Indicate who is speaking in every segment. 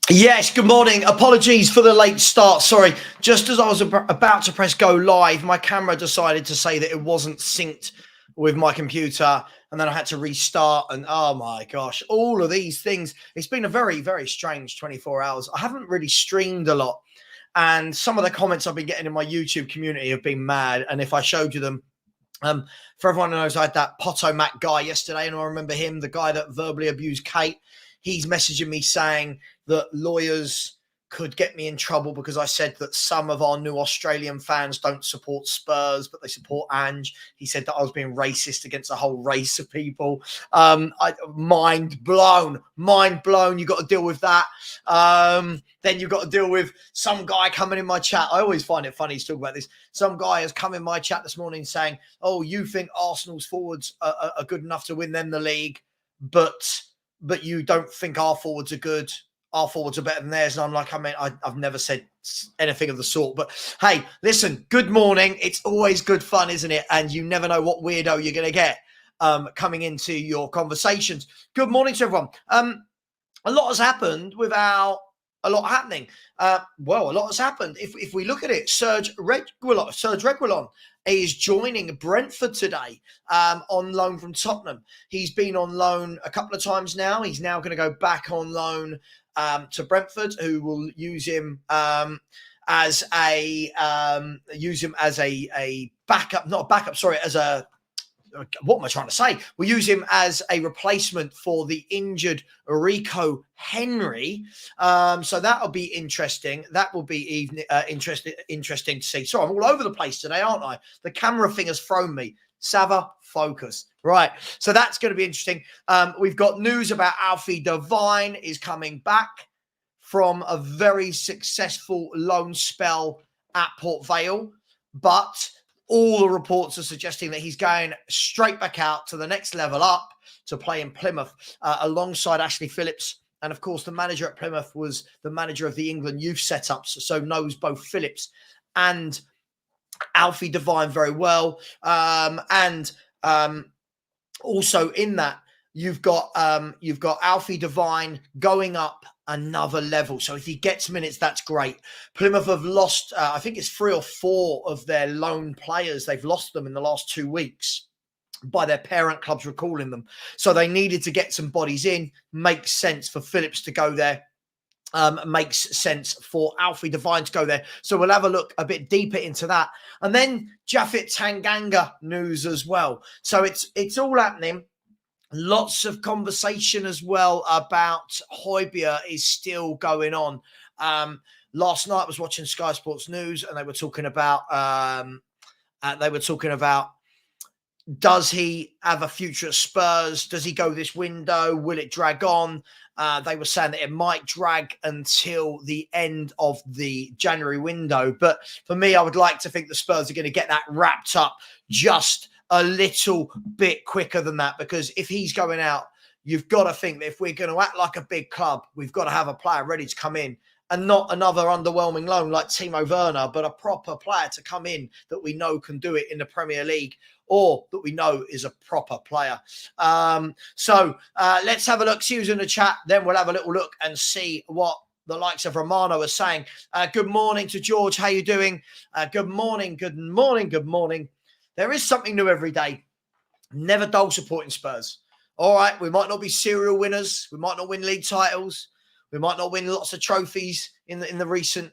Speaker 1: Yes, good morning. Apologies for the late start. Sorry, just as I was about to press go live, my camera decided to say that it wasn't synced with my computer, and then I had to restart. And oh my gosh, all of these things. It's been a very, very strange 24 hours. I haven't really streamed a lot, and some of the comments I've been getting in my YouTube community have been mad. And if I showed you them, for everyone who knows, I had that Potomac guy yesterday, and I remember him, the guy that verbally abused Kate. He's messaging me saying that lawyers could get me in trouble because I said that some of our new Australian fans don't support Spurs, but they support Ange. He said that I was being racist against a whole race of people. Mind blown. You got to deal with that. Then you've got to deal with some guy coming in my chat. I always find it funny to talk about this. Some guy has come in my chat this morning saying, oh, you think Arsenal's forwards are good enough to win them the league, but you don't think our forwards are good. Our forwards are better than theirs. And I'm like, I've never said anything of the sort. But hey, listen, good morning. It's always good fun, isn't it? And you never know what weirdo you're going to get coming into your conversations. Good morning to everyone. A lot has happened without a lot happening. A lot has happened. If we look at it, Serge Reguilon is joining Brentford today on loan from Tottenham. He's been on loan a couple of times now. He's now going to go back on loan to Brentford, who will use him as a backup, not a backup, sorry, as a, what am I trying to say? We'll use him as a replacement for the injured Rico Henry. So that'll be interesting. That will be interesting to see. So I'm all over the place today, aren't I? The camera thing has thrown me. Savva, focus. Right. So that's going to be interesting. We've got news about Alfie Devine is coming back from a very successful loan spell at Port Vale, but all the reports are suggesting that he's going straight back out to the next level up to play in Plymouth alongside Ashley Phillips. And of course, the manager at Plymouth was the manager of the England youth setups, so knows both Phillips and Alfie Devine very well. Also in that, you've got Alfie Devine going up another level. So if he gets minutes, that's great. Plymouth have lost, I think it's 3 or 4 of their loan players. They've lost them in the last 2 weeks by their parent clubs recalling them. So they needed to get some bodies in. Makes sense for Phillips to go there. Makes sense for Alfie Devine to go there. So we'll have a look a bit deeper into that. And then Japhet Tanganga news as well. So it's all happening. Lots of conversation as well about Højbjerg is still going on. Last night I was watching Sky Sports News, and they were talking about does he have a future at Spurs? Does he go this window? Will it drag on? They were saying that it might drag until the end of the January window. But for me, I would like to think the Spurs are going to get that wrapped up just a little bit quicker than that, because if he's going out, you've got to think that if we're going to act like a big club, we've got to have a player ready to come in, and not another underwhelming loan like Timo Werner, but a proper player to come in that we know can do it in the Premier League, or that we know is a proper player. So let's have a look. See who's in the chat. Then we'll have a little look and see what the likes of Romano are saying. Good morning to George. How you doing? Good morning. There is something new every day. Never dull supporting Spurs. All right, we might not be serial winners. We might not win league titles. We might not win lots of trophies in recent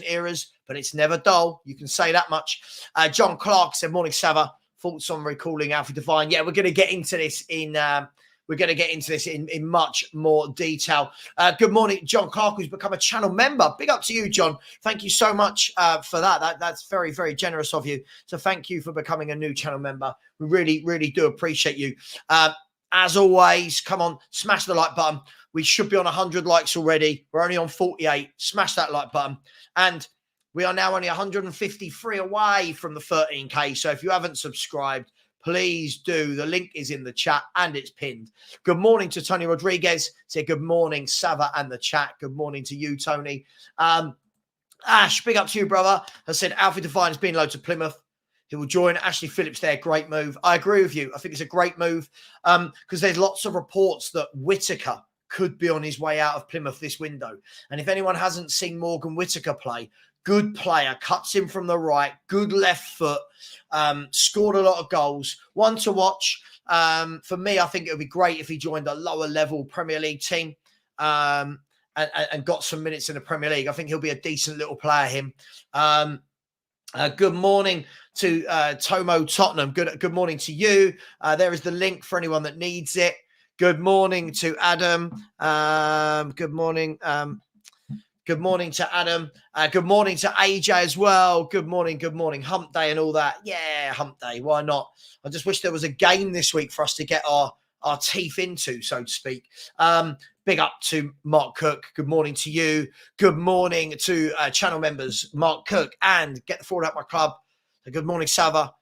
Speaker 1: eras, but it's never dull. You can say that much. John Clark said, "Morning, Savva. Thoughts on recalling Alfie Devine?" Yeah, we're going to get into this in much more detail. Good morning, John Clark, who's become a channel member. Big up to you, John. Thank you so much for that. That's very, very generous of you. So thank you for becoming a new channel member. We really, really do appreciate you. As always, come on, smash the like button. We should be on 100 likes already. We're only on 48. Smash that like button. And we are now only 153 away from the 13K. So if you haven't subscribed, please do. The link is in the chat and it's pinned. Good morning to Tony Rodriguez. Say good morning, Savva and the chat. Good morning to you, Tony. Ash, big up to you, brother. Has said Alfie Devine has been loaned to Plymouth. He will join Ashley Phillips there. Great move. I agree with you. I think it's a great move because there's lots of reports that Whittaker could be on his way out of Plymouth this window. And if anyone hasn't seen Morgan Whittaker play, good player, cuts in from the right, good left foot, scored a lot of goals. One to watch. For me, I think it would be great if he joined a lower level Premier League team and got some minutes in the Premier League. I think he'll be a decent little player, him. Good morning to Tomo Tottenham. Good morning to you. There is the link for anyone that needs it. Good morning to Adam. Good morning. Good morning to Adam. Good morning to AJ as well. Good morning. Good morning. Hump day and all that. Yeah, hump day. Why not? I just wish there was a game this week for us to get our teeth into, so to speak. Big up to Mark Cook. Good morning to you. Good morning to channel members, Mark Cook, and Get the Forward Out My Club. Good morning, Savva.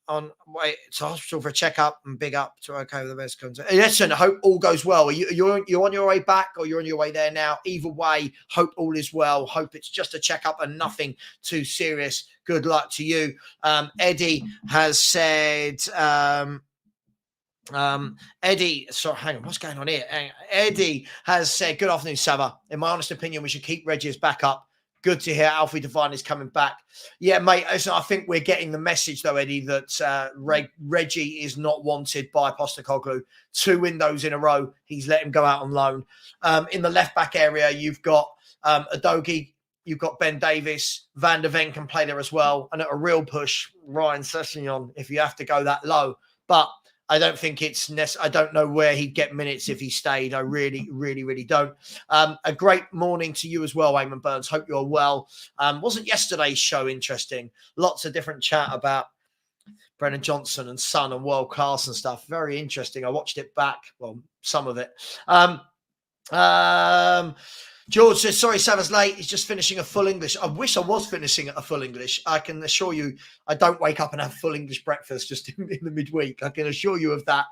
Speaker 1: On way to hospital for a checkup, and big up to OK with the best content. Listen, I hope all goes well. You're on your way back, or you're on your way there now. Either way, hope all is well. Hope it's just a checkup and nothing too serious. Good luck to you. Eddie has said. Eddie, sorry, hang on, what's going on here? Eddie has said, good afternoon, Savva. In my honest opinion, we should keep Reggie as backup. Good to hear Alfie Devine is coming back. Yeah, mate, I think we're getting the message, though, Eddie, that Reggie is not wanted by Postecoglou. 2 windows in a row, he's let him go out on loan. In the left-back area, you've got Adogi, you've got Ben Davis, Van der Ven can play there as well, and at a real push, Ryan Sessegnon, if you have to go that low. But I don't think it's I don't know where he'd get minutes if he stayed. I really, really, really don't. A great morning to you as well, Eamon Burns. Hope you're well. Wasn't yesterday's show interesting? Lots of different chat about Brennan Johnson and Son and world class and stuff. Very interesting. I watched it back. Well, some of it. George says, sorry, Savva's late. He's just finishing a full English. I wish I was finishing a full English. I can assure you I don't wake up and have full English breakfast just in the midweek. I can assure you of that.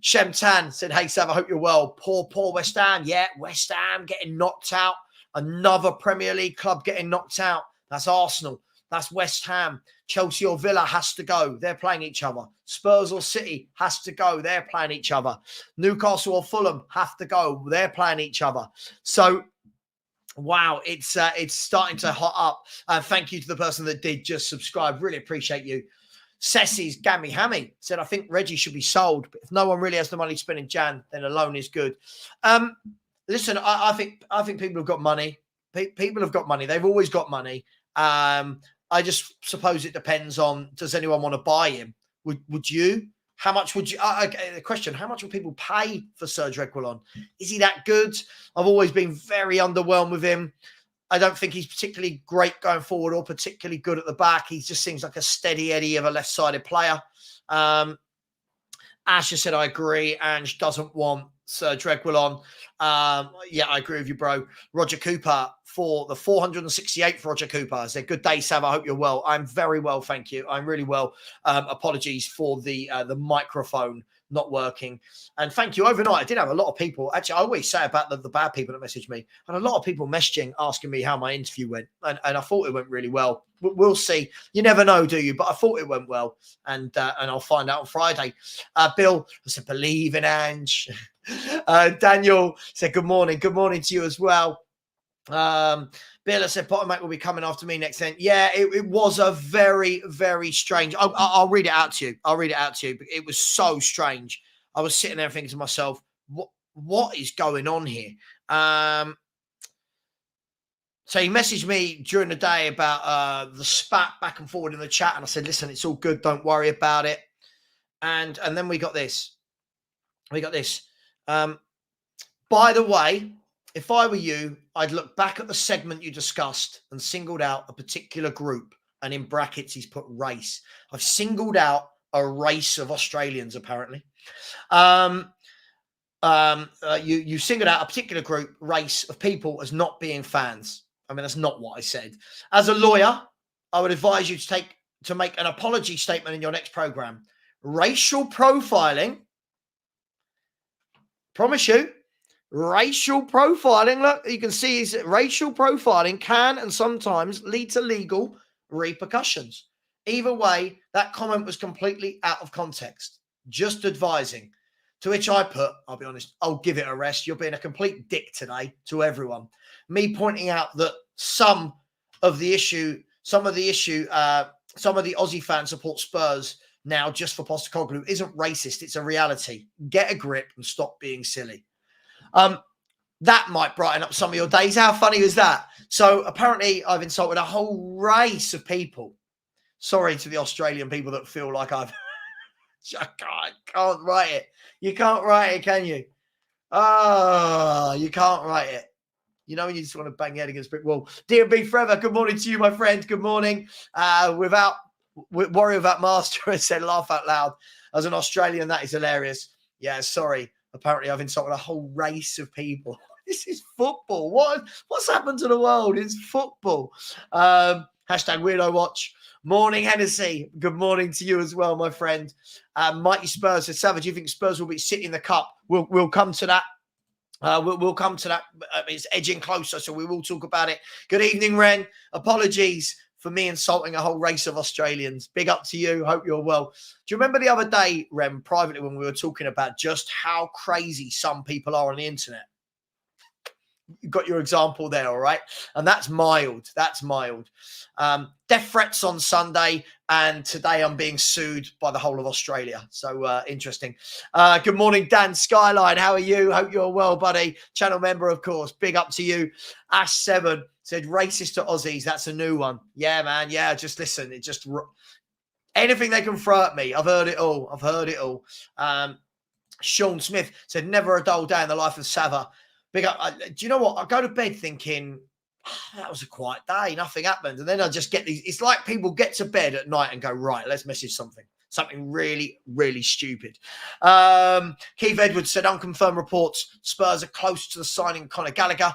Speaker 1: Shem Tan said, hey, Savva, I hope you're well. Poor West Ham. Yeah, West Ham getting knocked out. Another Premier League club getting knocked out. That's Arsenal. That's West Ham. Chelsea or Villa has to go. They're playing each other. Spurs or City has to go. They're playing each other. Newcastle or Fulham have to go. They're playing each other. So, wow, it's starting to hot up. Thank you to the person that did just subscribe. Really appreciate you. Ceci's Gammy Hammy said, I think Reggie should be sold. But if no one really has the money to spend in Jan, then a loan is good. Listen, I think people have got money. People have got money. They've always got money. I just suppose it depends on, does anyone want to buy him? Would you? How much would you? The question, how much would people pay for Serge Reguilon? Is he that good? I've always been very underwhelmed with him. I don't think he's particularly great going forward or particularly good at the back. He just seems like a steady Eddie of a left-sided player. Ash has said, I agree. Ange doesn't want Serge Reguilon. Yeah, I agree with you, bro. Roger Cooper for the 468th Roger Cooper. I said, good day, Savva. I hope you're well. I'm very well, thank you. I'm really well. Apologies for the microphone not working. And thank you. Overnight, I did have a lot of people. Actually, I always say about the bad people that message me. And a lot of people messaging, asking me how my interview went. And I thought it went really well. We'll see. You never know, do you? But I thought it went well. And I'll find out on Friday. Bill, I said, believe in Ange. Daniel said, good morning. Good morning to you as well. Bill, I said, Potter Mac will be coming after me next time. Yeah, it was a very, very strange. I'll read it out to you. I'll read it out to you. It was so strange. I was sitting there thinking to myself, what is going on here? So he messaged me during the day about the spat back and forward in the chat. And I said, listen, it's all good. Don't worry about it. And then we got this. By the way, if I were you, I'd look back at the segment you discussed and singled out a particular group. And in brackets, he's put race. I've singled out a race of Australians, apparently. You singled out a particular group, race of people as not being fans. I mean, that's not what I said. As a lawyer, I would advise you to make an apology statement in your next program. Racial profiling, promise you, racial profiling, look, you can see is racial profiling can and sometimes lead to legal repercussions. Either way, that comment was completely out of context. Just advising. To which I put, I'll be honest, I'll give it a rest. You're being a complete dick today to everyone. Me pointing out that some of the Aussie fans support Spurs now just for Postecoglou isn't racist. It's a reality. Get a grip and stop being silly. That might brighten up some of your days. How funny is that? So apparently I've insulted a whole race of people. Sorry to the Australian people that feel like I can't write it. You can't write it, can you? Oh, you can't write it. You know, you just want to bang your head against brick wall. D&B Forever, good morning to you, my friend. Good morning. Warrior Without Master has said, laugh out loud. As an Australian, that is hilarious. Yeah, sorry. Apparently, I've insulted a whole race of people. This is football. What's happened to the world? It's football. Hashtag Weirdo Watch. Morning, Hennessy. Good morning to you as well, my friend. Mighty Spurs said, Savva, do you think Spurs will be City in the cup? We'll come to that. We'll come to that. It's edging closer, so we will talk about it. Good evening, Ren. Apologies for me insulting a whole race of Australians. Big up to you. Hope you're well. Do you remember the other day, Ren, privately, when we were talking about just how crazy some people are on the internet? You've got your example there, all right? And that's mild. That's mild. Death threats on Sunday, and today I'm being sued by the whole of Australia. So interesting. Good morning, Dan Skyline. How are you? Hope you're well, buddy. Channel member, of course. Big up to you. Ash7 said, racist to Aussies. That's a new one. Yeah, man. Yeah, just listen. It just... anything they can throw at me. I've heard it all. I've heard it all. Sean Smith said, never a dull day in the life of Savva. Big up. Do you know what? I go to bed thinking, that was a quiet day. Nothing happened. And then I just get these. It's like people get to bed at night and go, right, let's message something. Something really, really stupid. Keith Edwards said, unconfirmed reports. Spurs are close to the signing of Conor Gallagher.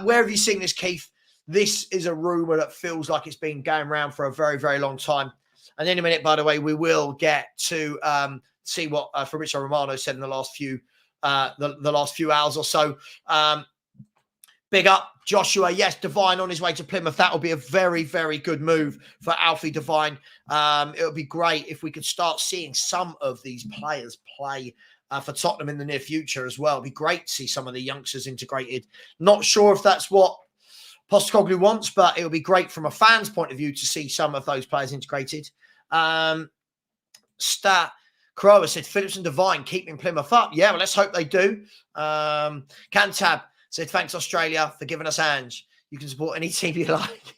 Speaker 1: Where have you seen this, Keith? This is a rumour that feels like it's been going around for a very, very long time. And in a minute, by the way, we will get to see what Fabrizio Romano said in the last few the last few hours or so. Big up Joshua. Yes, Devine on his way to Plymouth. That will be a very, very good move for Alfie Devine. It would be great if we could start seeing some of these players play for Tottenham in the near future as well. It'd be great to see some of the youngsters integrated. Not sure if that's what Postecoglou wants, but it would be great from a fan's point of view to see some of those players integrated. Crower said, Phillips and Devine keeping Plymouth up. Yeah, well, let's hope they do. Cantab said, thanks, Australia, for giving us Ange. You can support any team you like.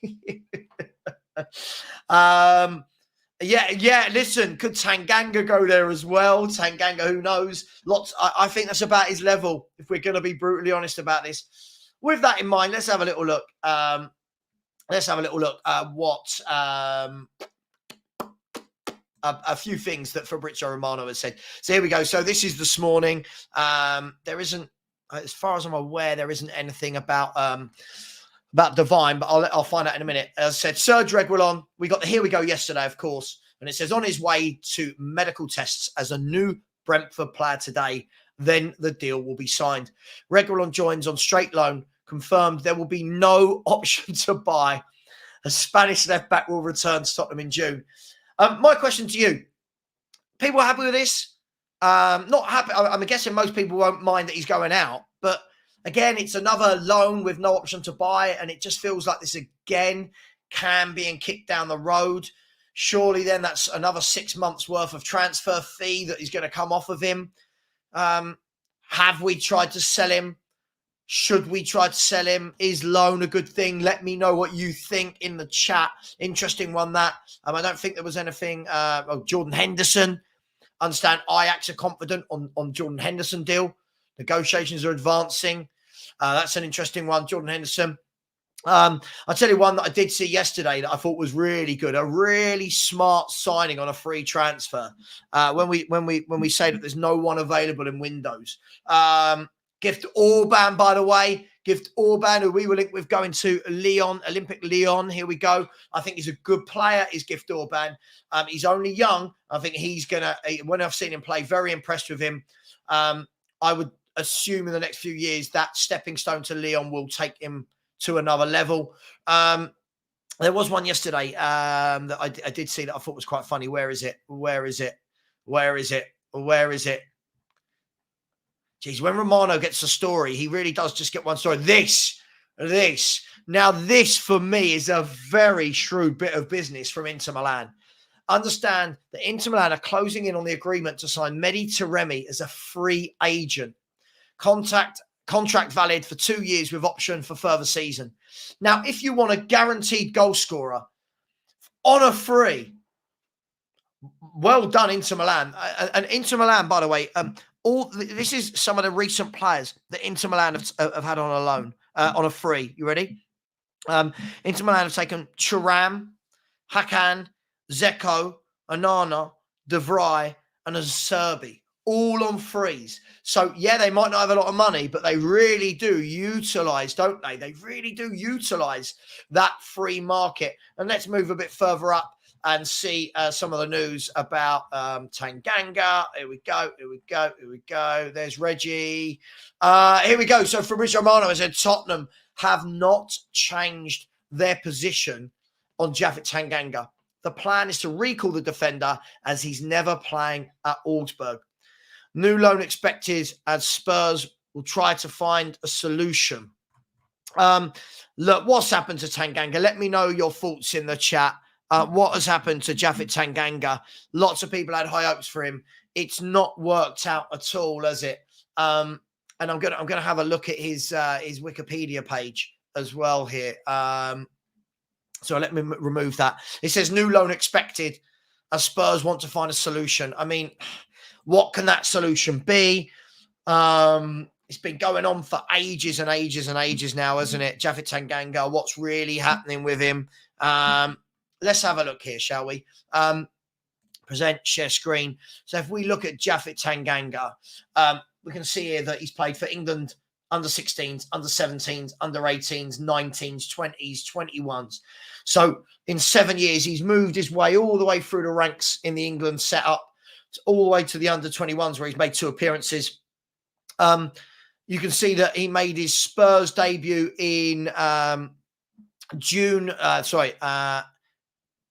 Speaker 1: Yeah, listen, could Tanganga go there as well? Tanganga, who knows? I think that's about his level, if we're going to be brutally honest about this. With that in mind, let's have a little look. What... a few things that Fabrizio Romano has said. So here we go. So this is this morning. There isn't, as far as I'm aware, there isn't anything about Devine, but I'll find out in a minute. As I said, Serge Reguilon, we got the Here We Go yesterday, of course, and it says on his way to medical tests as a new Brentford player today, then the deal will be signed. Reguilon joins on straight loan, confirmed there will be no option to buy. A Spanish left-back will return to Tottenham in June. My question to you, people are happy with this? Not happy. I'm guessing most people won't mind that he's going out. But again, it's another loan with no option to buy. And it just feels like this again can being kicked down the road. Surely then that's another 6 months worth of transfer fee that is going to come off of him. Have we tried to sell him? Should we try to sell him? Is loan a good thing? Let me know what you think in the chat. Interesting one, that. I don't think there was anything. Jordan Henderson. Understand Ajax are confident on Jordan Henderson deal. Negotiations are advancing. That's an interesting one, Jordan Henderson. I'll tell you one that I did see yesterday that I thought was really good. A really smart signing on a free transfer. When we say that there's no one available in windows. Gift Orban, by the way. Gift Orban, who we were linked with going to Lyon, Olympic Lyon. Here we go. I think he's a good player, is Gift Orban. He's only young. I think he's going to, when I've seen him play, very impressed with him. I would assume in the next few years that stepping stone to Lyon will take him to another level. There was one yesterday that I did see that I thought was quite funny. Where is it? Geez, when Romano gets a story, he really does just get one story. This. Now, this for me is a very shrewd bit of business from Inter Milan. Understand that Inter Milan are closing in on the agreement to sign Mehdi Taremi as a free agent. Contract valid for 2 years with option for further season. Now, if you want a guaranteed goal scorer on a free, well done, Inter Milan. And Inter Milan, by the way, this is some of the recent players that Inter Milan have had on a loan, on a free. You ready? Inter Milan have taken Thuram, Hakan, Zeko, Onana, De Vrij, and Acerbi, all on frees. So, yeah, they might not have a lot of money, but they really do utilise, don't they? They really do utilise that free market. And let's move a bit further up and see some of the news about Tanganga. Here we go. There's Reggie. Here we go. So Fabrizio Romano has said Tottenham have not changed their position on Japhet Tanganga. The plan is to recall the defender as he's never playing at Augsburg. New loan expected as Spurs will try to find a solution. Look, what's happened to Tanganga? Let me know your thoughts in the chat. What has happened to Japhet Tanganga? Lots of people had high hopes for him. It's not worked out at all, has it? And I'm gonna have a look at his Wikipedia page as well here. So let me remove that. It says new loan expected as Spurs want to find a solution. I mean, what can that solution be? It's been going on for ages and ages and ages now, hasn't it? Japhet Tanganga, what's really happening with him? Let's have a look here, shall we? Present, share screen. So if we look at Japhet Tanganga, we can see here that he's played for England under 16s, under 17s, under 18s, 19s, 20s, 21s. So in 7 years, he's moved his way all the way through the ranks in the England setup, all the way to the under 21s where he's made 2 appearances. You can see that he made his Spurs debut in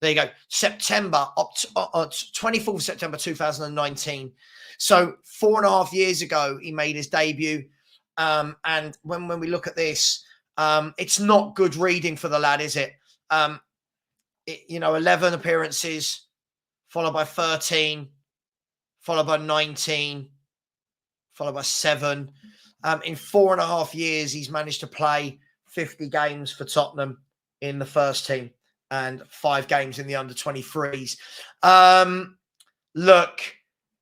Speaker 1: there you go, September, 24th September 2019. So 4.5 years ago, he made his debut. And when we look at this, it's not good reading for the lad, is it? 11 appearances, followed by 13, followed by 19, followed by 7. In 4.5 years, he's managed to play 50 games for Tottenham in the first team and 5 games in the under 23s. Look,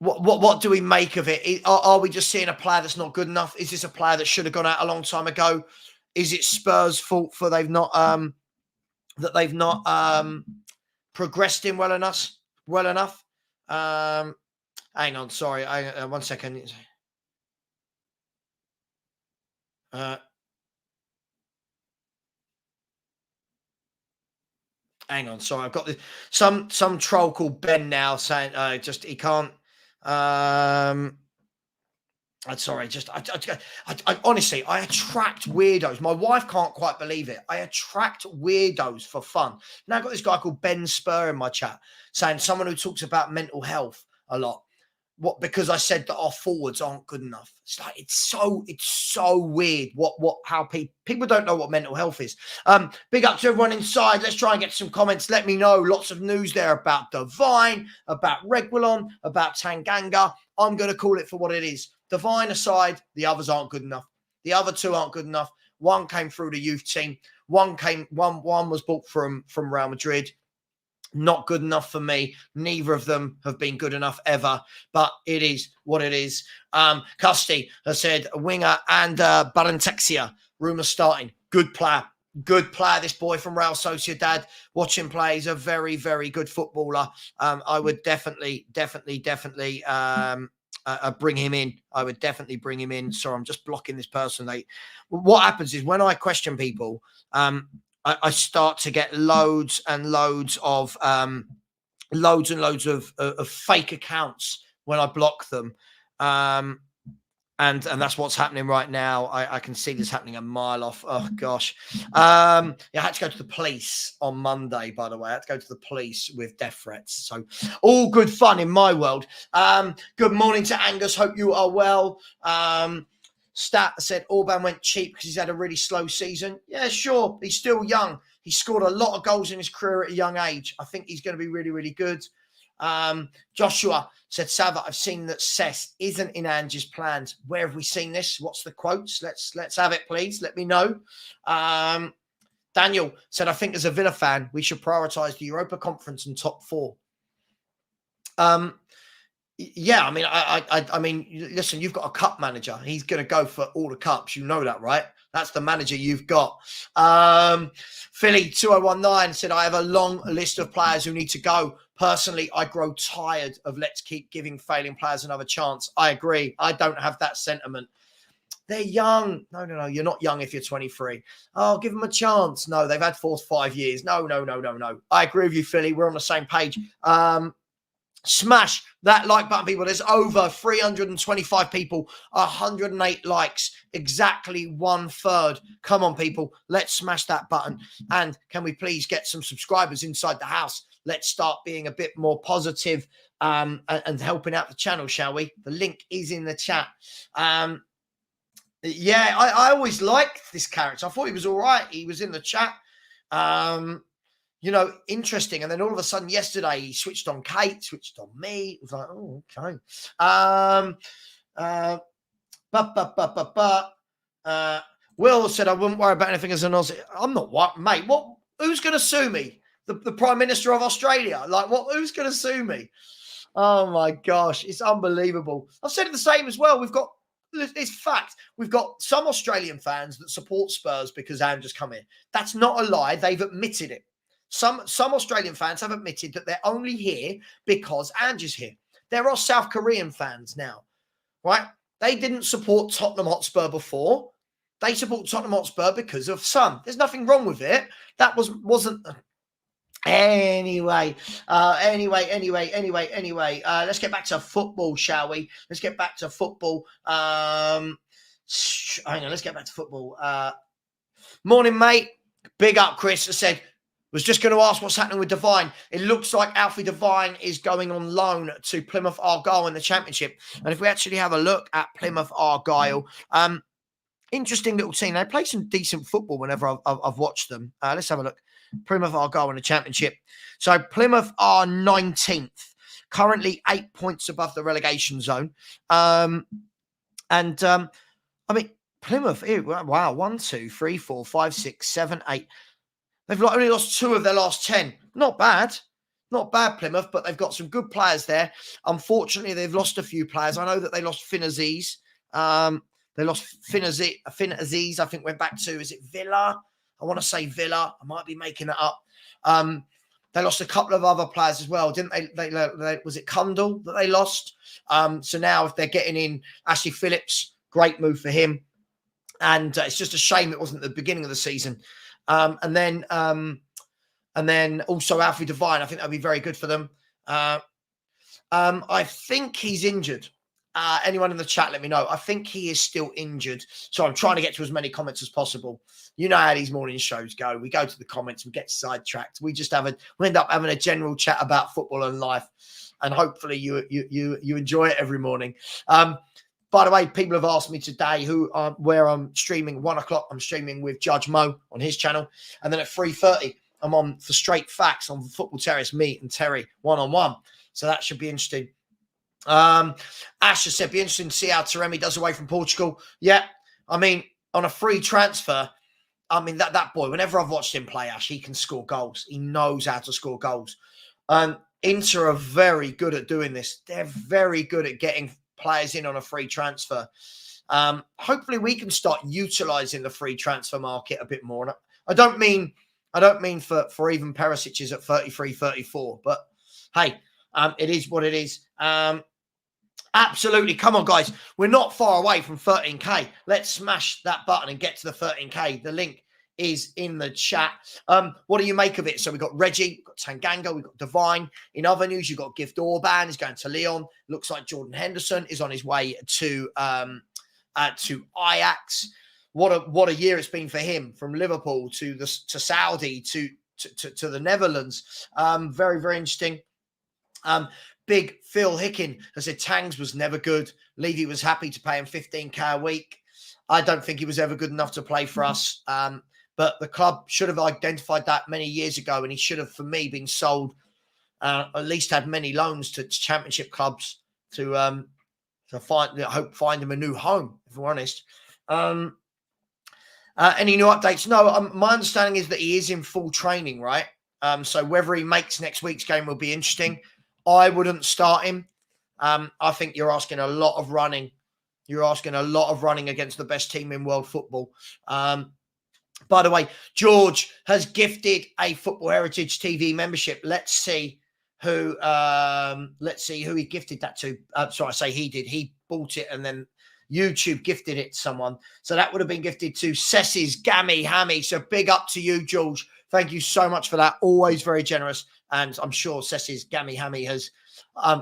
Speaker 1: what do we make of it? Are we just seeing a player that's not good enough? Is this a player that should have gone out a long time ago? Is it Spurs' fault for they've not progressed him well enough? Hang on, sorry, 1 second. Hang on, sorry, I've got this, some troll called Ben now saying he can't. Sorry, I honestly, I attract weirdos. My wife can't quite believe it. I attract weirdos for fun. Now I've got this guy called Ben Spur in my chat saying someone who talks about mental health a lot. What, because I said that our forwards aren't good enough. It's like it's so weird how people don't know what mental health is. Big up to everyone inside. Let's try and get some comments. Let me know. Lots of news there about Divine, about Reguilon, about Tanganga. I'm going to call it for what it is. Divine aside, the others aren't good enough. The other 2 aren't good enough. One came through the youth team. One was bought from Real Madrid. Not good enough for me. Neither of them have been good enough ever, but it is what it is. Custy has said winger and Barentexia, rumours starting. Good player. This boy from Real Sociedad. Watch him play. He's a very, very good footballer. I would definitely bring him in. I would definitely bring him in. Sorry, I'm just blocking this person. What happens is when I question people, I start to get loads and loads of fake accounts when I block them. And And that's what's happening right now. I can see this happening a mile off. Oh, gosh. I had to go to the police on Monday, by the way. I had to go to the police with death threats. So all good fun in my world. Good morning to Angus. Hope you are well. Stat said Orban went cheap because he's had a really slow season. Yeah, sure. He's still young. He scored a lot of goals in his career at a young age. I think he's going to be really, really good. Joshua said, Savva, I've seen that Cess isn't in Ange's plans. Where have we seen this? What's the quotes? Let's have it, please. Let me know. Daniel said, I think as a Villa fan, we should prioritise the Europa Conference and top four. Yeah, I mean, listen, you've got a cup manager. He's going to go for all the cups. You know that, right? That's the manager you've got. Philly 2019 said, I have a long list of players who need to go. Personally, I grow tired of let's keep giving failing players another chance. I agree. I don't have that sentiment. They're young. No. You're not young if you're 23. Oh, give them a chance. No, they've had 4 or 5 years. No. I agree with you, Philly. We're on the same page. Smash that like button, people. There's over 325 people, 108 likes, exactly 1/3. Come on, people. Let's smash that button. And can we please get some subscribers inside the house? Let's start being a bit more positive and helping out the channel, shall we? The link is in the chat. Yeah, I always liked this character. I thought he was all right. He was in the chat. Interesting. And then all of a sudden yesterday, he switched on Kate, switched on me. It was like, oh, okay. Will said, I wouldn't worry about anything as an Aussie. I'm not what, mate. What? Who's going to sue me? The Prime Minister of Australia? Like, what? Who's going to sue me? Oh, my gosh. It's unbelievable. I've said it the same as well. It's fact. We've got some Australian fans that support Spurs because Ange has come in. That's not a lie. They've admitted it. Some Australian fans have admitted that they're only here because Ange is here. There are South Korean fans now, right? They didn't support Tottenham Hotspur before. They support Tottenham Hotspur because of Son. There's nothing wrong with it. That wasn't. Anyway. Let's get back to football, shall we? Let's get back to football. Hang on, let's get back to football. Morning, mate. Big up, Chris. I said, was just going to ask what's happening with Devine. It looks like Alfie Devine is going on loan to Plymouth Argyle in the Championship. And if we actually have a look at Plymouth Argyle, interesting little team. They play some decent football whenever I've watched them. Let's have a look. Plymouth Argyle in the Championship. So Plymouth are 19th, currently 8 points above the relegation zone. Plymouth, wow, 1, 2, 3, 4, 5, 6, 7, 8. They've only lost 2 of their last 10. Not bad. Not bad, Plymouth, but they've got some good players there. Unfortunately, they've lost a few players. I know that they lost Finn Aziz. They lost Finn Aziz, I think, went back to, is it Villa? I want to say Villa. I might be making it up. They lost a couple of other players as well, didn't they? Was it Kundal that they lost? So now if they're getting in Ashley Phillips, great move for him. And it's just a shame it wasn't at the beginning of the season. And then also Alfie Devine, I think that'd be very good for them. I think he's injured. Anyone in the chat, let me know. I think he is still injured. So I'm trying to get to as many comments as possible. You know how these morning shows go. We go to the comments, we get sidetracked. We end up having a general chat about football and life. And hopefully you enjoy it every morning. By the way, people have asked me today where I'm streaming. 1 o'clock, I'm streaming with Judge Mo on his channel. And then at 3:30, I'm on for Straight Facts on Football Terrace, me and Terry, one-on-one. So that should be interesting. Ash has said, be interesting to see how Taremi does away from Portugal. Yeah, I mean, on a free transfer, I mean, that boy, whenever I've watched him play, Ash, he can score goals. He knows how to score goals. Inter are very good at doing this. They're very good at getting players in on a free transfer. Hopefully we can start utilizing the free transfer market a bit more. I don't mean for even Perisic's at 33, 34, but hey, it is what it is. Absolutely. Come on, guys. We're not far away from 13K. Let's smash that button and get to the 13K. The link is in the chat. What do you make of it? So we've got Reggie, we've got Tanganga, we've got Devine. In other news, you've got Gift Orban. He's going to Lyon. Looks like Jordan Henderson is on his way to to Ajax. What a year it's been for him, from Liverpool to Saudi to the Netherlands. Very, very interesting. Big Phil Hicken has said Tangs was never good. Levy was happy to pay him 15k a week. I don't think he was ever good enough to play for us. But the club should have identified that many years ago, and he should have, for me, been sold. At least had many loans to championship clubs to find him a new home. If we're honest. Any new updates? No, my understanding is that he is in full training, right? So whether he makes next week's game will be interesting. I wouldn't start him. I think you're asking a lot of running. You're asking a lot of running against the best team in world football. By the way, George has gifted a Football Heritage TV membership. Let's see who he gifted that to. Sorry, I say he did. He bought it and then YouTube gifted it to someone. So that would have been gifted to Sessis Gammy Hammy. So big up to you, George. Thank you so much for that. Always very generous. And I'm sure Sessis Gammy Hammy has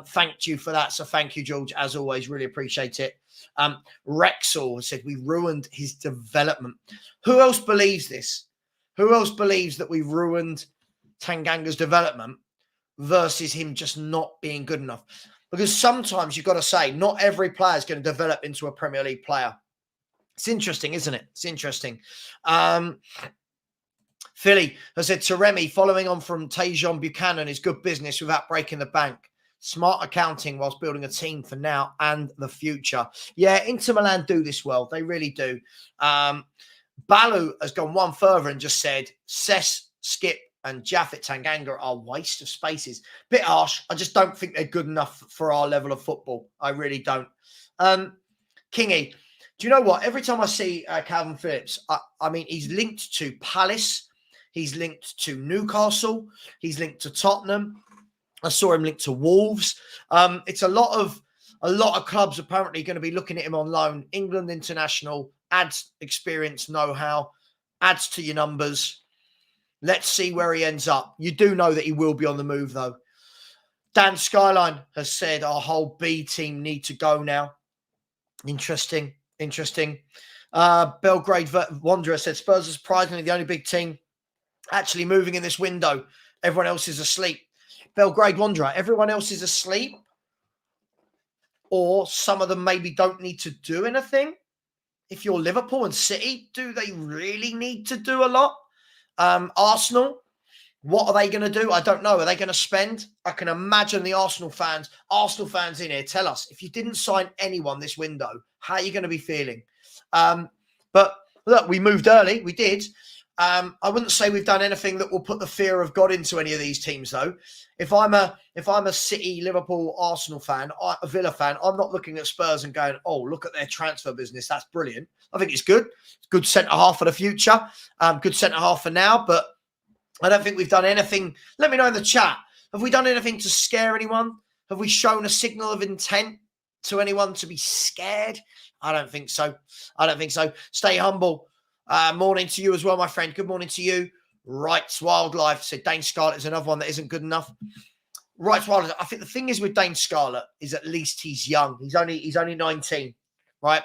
Speaker 1: thanked you for that. So thank you, George. As always, really appreciate it. Rexall said we ruined his development. Who else believes this? Who else believes that we ruined Tanganga's development versus him just not being good enough? Because sometimes you've got to say, not every player is going to develop into a Premier League player. It's interesting, isn't it? It's interesting. Philly has said to Remy, following on from Tajon Buchanan is good business without breaking the bank. Smart accounting whilst building a team for now and the future. Yeah, Inter Milan do this well. They really do. Balu has gone one further and just said, Cess, Skip, and Japhet Tanganga are waste of spaces. Bit harsh. I just don't think they're good enough for our level of football. I really don't. Kingy, do you know what? Every time I see Calvin Phillips, I mean, he's linked to Palace. He's linked to Newcastle. He's linked to Tottenham. I saw him linked to Wolves. It's a lot of clubs apparently going to be looking at him on loan. England international, adds experience, know-how, adds to your numbers. Let's see where he ends up. You do know that he will be on the move, though. Dan Skyline has said our whole B team need to go now. Interesting. Belgrade Wanderer said Spurs are surprisingly the only big team actually moving in this window. Everyone else is asleep. Belgrade Wanderer, everyone else is asleep, or some of them maybe don't need to do anything. If you're Liverpool and City, do they really need to do a lot? Arsenal, what are they going to do? I don't know. Are they going to spend? I can imagine the Arsenal fans in here, tell us, if you didn't sign anyone this window, how are you going to be feeling? But look, we moved early. We did. I wouldn't say we've done anything that will put the fear of God into any of these teams, though. If I'm a City, Liverpool, Arsenal fan, a Villa fan, I'm not looking at Spurs and going, oh, look at their transfer business. That's brilliant. I think it's good. Good centre-half for the future. Good centre-half for now. But I don't think we've done anything. Let me know in the chat. Have we done anything to scare anyone? Have we shown a signal of intent to anyone to be scared? I don't think so. Stay humble. Morning to you as well, my friend. Good morning to you. Rights Wildlife said Dane Scarlett is another one that isn't good enough. Rights Wildlife. I think the thing is with Dane Scarlett is at least he's young. He's only 19, right?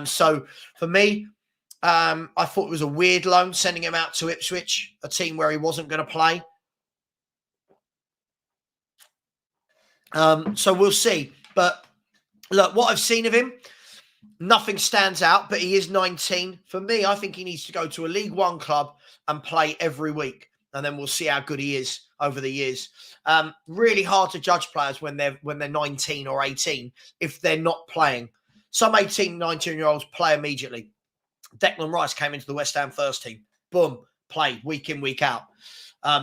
Speaker 1: So for me, I thought it was a weird loan sending him out to Ipswich, a team where he wasn't going to play. So we'll see. But look, what I've seen of him, nothing stands out, but he is 19. For me, I think he needs to go to a League One club and play every week. And then we'll see how good he is over the years. Really hard to judge players when they're 19 or 18 if they're not playing. Some 18, 19-year-olds play immediately. Declan Rice came into the West Ham first team. Boom, play week in, week out.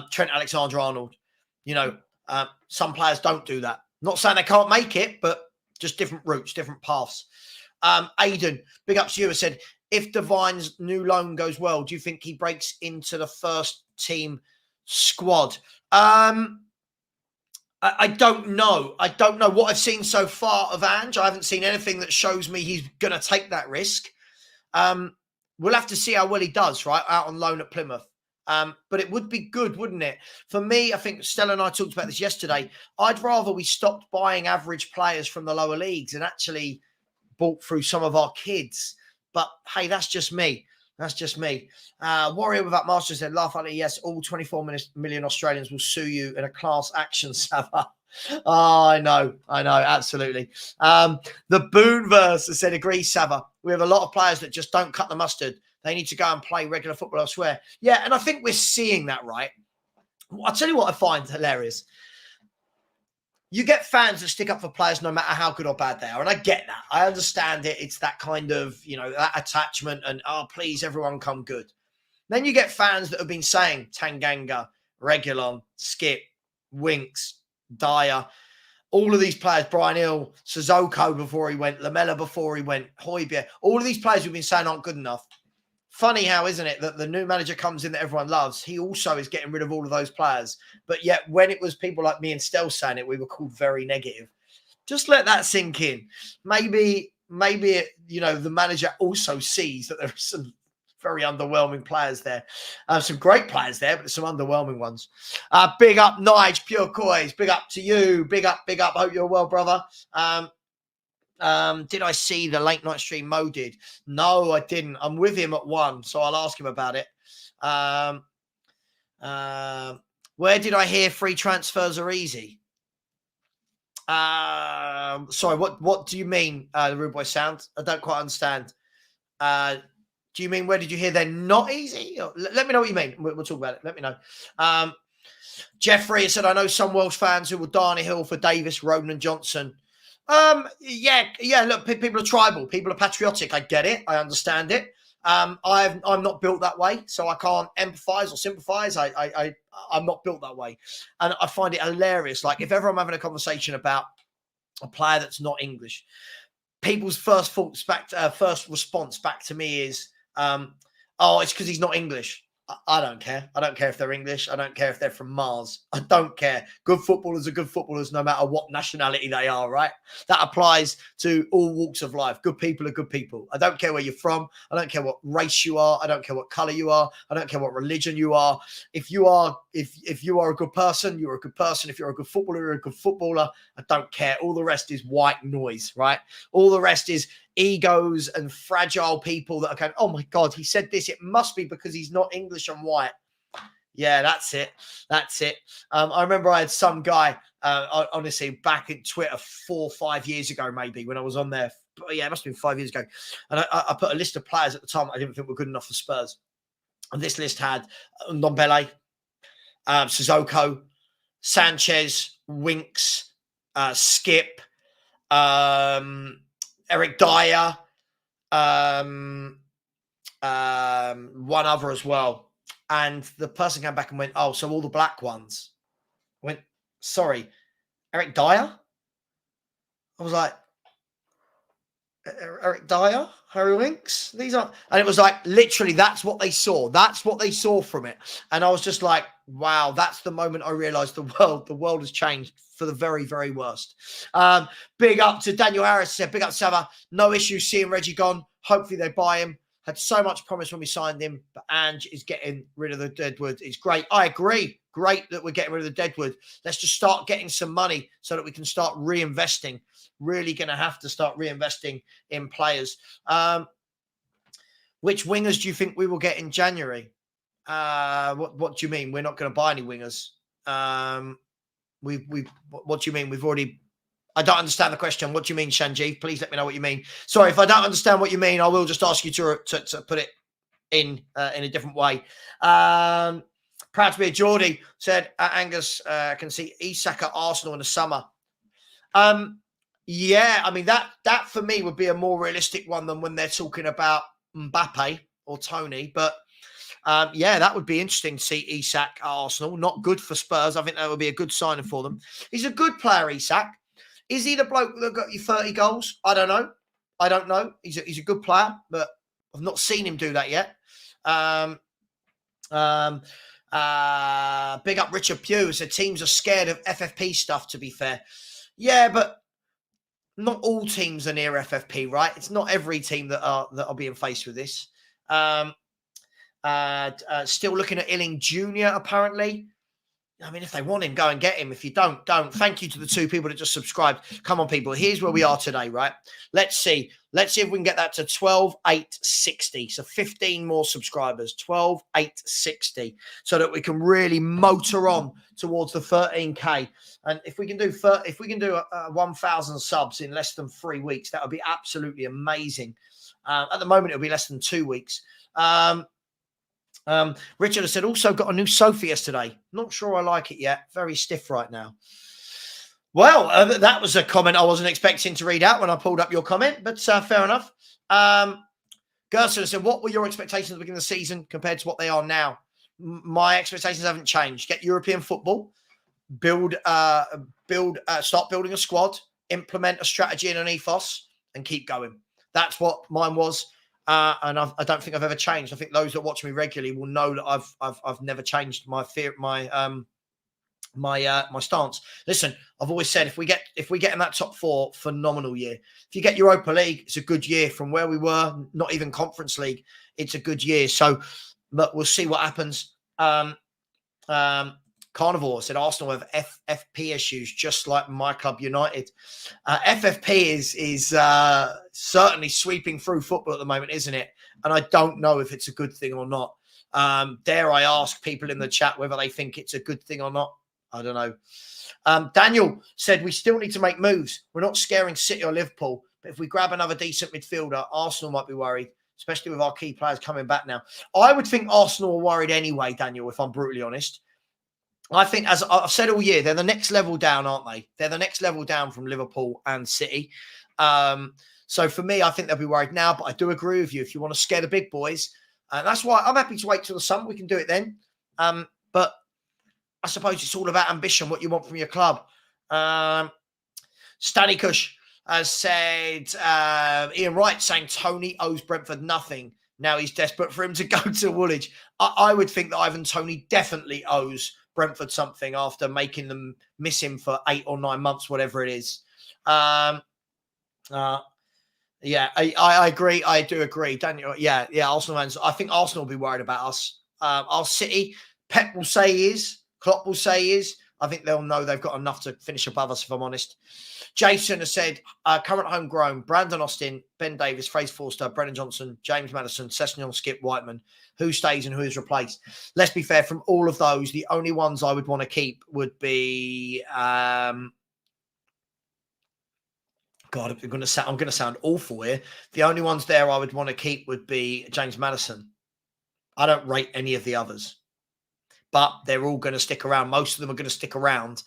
Speaker 1: Trent Alexander-Arnold. Some players don't do that. Not saying they can't make it, but just different routes, different paths. Aidan, big up to you, has said, if Divine's new loan goes well, do you think he breaks into the first team squad? I don't know. I don't know what I've seen so far of Ange. I haven't seen anything that shows me he's going to take that risk. We'll have to see how well he does, right, out on loan at Plymouth. But it would be good, wouldn't it? For me, I think Stella and I talked about this yesterday. I'd rather we stopped buying average players from the lower leagues and actually bought through some of our kids. But hey, that's just me. That's just me. Warrior Without Master said, laugh at it. Yes, all 24 million Australians will sue you in a class action, Savva. Oh, I know, absolutely. The Boonverse said, agree, Savva. We have a lot of players that just don't cut the mustard. They need to go and play regular football elsewhere. Yeah, and I think we're seeing that, right? I'll tell you what I find hilarious. You get fans that stick up for players no matter how good or bad they are. And I get that. I understand it. It's that kind of, that attachment and, oh, please, everyone come good. Then you get fans that have been saying Tanganga, Reguilon, Skip, Winks, Dyer, all of these players, Brian Hill, Sissoko before he went, Lamela before he went, Højbjerg, all of these players we've been saying aren't good enough. Funny how, isn't it, that the new manager comes in that everyone loves. He also is getting rid of all of those players. But yet when it was people like me and Stel saying it, we were called very negative. Just let that sink in. Maybe the manager also sees that there are some very underwhelming players there. Some great players there, but some underwhelming ones. Big up, Nige, Pure Coys. Big up to you. Big up. Hope you're well, brother. Did I see the late night stream Mo did? No, I didn't. I'm with him at 1, so I'll ask him about it. Where did I hear free transfers are easy? Sorry, what do you mean, the Rude Boy Sound? I don't quite understand. Do you mean where did you hear they're not easy? Let me know what you mean. We'll talk about it. Let me know. Jeffrey said, I know some Welsh fans who will die on a hill for Davis, Roden and Johnson. Yeah. Look, people are tribal. People are patriotic. I get it. I understand it. I'm not built that way, so I can't empathise or sympathise. I'm not built that way, and I find it hilarious. Like if ever I'm having a conversation about a player that's not English, people's first response back to me is, "Oh, it's because he's not English." I don't care. I don't care if they're English. I don't care if they're from Mars. I don't care. Good footballers are good footballers no matter what nationality they are, right? That applies to all walks of life. Good people are good people. I don't care where you're from. I don't care what race you are. I don't care what color you are. I don't care what religion you are. If you are a good person, you're a good person. If you're a good footballer, you're a good footballer. I don't care. All the rest is white noise, right? All the rest is egos and fragile people that are going, oh my God, he said this. It must be because he's not English and white. Yeah, that's it. I remember I had some guy, honestly, back in Twitter 4 or 5 years ago, maybe when I was on there. Yeah, it must have been 5 years ago. And I put a list of players at the time I didn't think were good enough for Spurs. And this list had Ndombele, Sissoko, Sanchez, Winks, Skip, Eric Dyer, one other as well. And the person came back and went, oh, so all the black ones. I went, sorry, Eric Dyer? I was like, Eric Dyer, Harry Winks, these aren't. And it was like, literally, that's what they saw. That's what they saw from it. And I was just like, wow, that's the moment I realized the world has changed for the very, very worst. Big up to Daniel Harris, said, big up Savva. No issue seeing Reggie gone. Hopefully they buy him. Had so much promise when we signed him, but Ange is getting rid of the deadwood. It's great. I agree. Great that we're getting rid of the deadwood. Let's just start getting some money so that we can start reinvesting. Really going to have to start reinvesting in players. Which wingers do you think we will get in January? What do you mean? We're not going to buy any wingers. What do you mean? We've already. I don't understand the question. What do you mean, Shanji? Please let me know what you mean. Sorry, if I don't understand what you mean, I will just ask you to put it in a different way. Proud to be a Geordie, said Angus, can see Isak at Arsenal in the summer. Yeah, I mean, that for me would be a more realistic one than when they're talking about Mbappe or Tony. But yeah, that would be interesting to see Isak at Arsenal. Not good for Spurs. I think that would be a good signing for them. He's a good player, Isak. Is he the bloke that got you 30 goals? I don't know. He's a good player, but I've not seen him do that yet. Big up Richard Pugh. So teams are scared of FFP stuff, to be fair. Yeah, but not all teams are near FFP, right? It's not every team that are being faced with this. Still looking at Illing Jr., apparently. I mean, if they want him, go and get him. If you don't, don't. Thank you to the 2 people that just subscribed. Come on, people. Here's where we are today, right? Let's see. Let's see if we can get that to 12,860. So 15 more subscribers, 12,860, so that we can really motor on towards the 13K. And if we can do 1,000 subs in less than 3 weeks, that would be absolutely amazing. At the moment, it'll be less than 2 weeks. Richard has said, also got a new sofa yesterday. Not sure I like it yet. Very stiff right now. Well, that was a comment I wasn't expecting to read out when I pulled up your comment, but fair enough. Gerson said, what were your expectations at the beginning of the season compared to what they are now? My expectations haven't changed. Get European football, start building a squad, implement a strategy and an ethos, and keep going. That's what mine was. And I don't think I've ever changed. I think those that watch me regularly will know that I've never changed my stance. Listen, I've always said if we get in that top 4, phenomenal year. If you get Europa League, it's a good year. From where we were, not even Conference League, it's a good year. So, but we'll see what happens. Carnivore said Arsenal have FFP issues, just like my club United. FFP is certainly sweeping through football at the moment, isn't it? And I don't know if it's a good thing or not. Dare I ask people in the chat whether they think it's a good thing or not? I don't know. Daniel said we still need to make moves. We're not scaring City or Liverpool, but if we grab another decent midfielder, Arsenal might be worried, especially with our key players coming back now. I would think Arsenal are worried anyway, Daniel, if I'm brutally honest. I think, as I've said all year, they're the next level down, aren't they? They're the next level down from Liverpool and City. So for me, I think they'll be worried now, but I do agree with you. If you want to scare the big boys, that's why I'm happy to wait till the summer. We can do it then. But I suppose it's all about ambition, what you want from your club. Stanley Cush has said, Ian Wright saying Tony owes Brentford nothing. Now he's desperate for him to go to Woolwich. I would think that Ivan Toney definitely owes Brentford something after making them miss him for 8 or 9 months, whatever it is. Yeah, I agree. I do agree. Daniel, yeah, Arsenal fans. I think Arsenal will be worried about us. Our City, Pep will say he is. Klopp will say he is. I think they'll know they've got enough to finish above us, if I'm honest. Jason has said, current homegrown, Brandon Austin, Ben Davis, Fraser Forster, Brennan Johnson, James Maddison, Sessegnon, Skip Whiteman. Who stays and who is replaced? Let's be fair, from all of those, the only ones I would want to keep would be... God, I'm going to sound awful here. The only ones there I would want to keep would be James Maddison. I don't rate any of the others. But they're all going to stick around. Most of them are going to stick around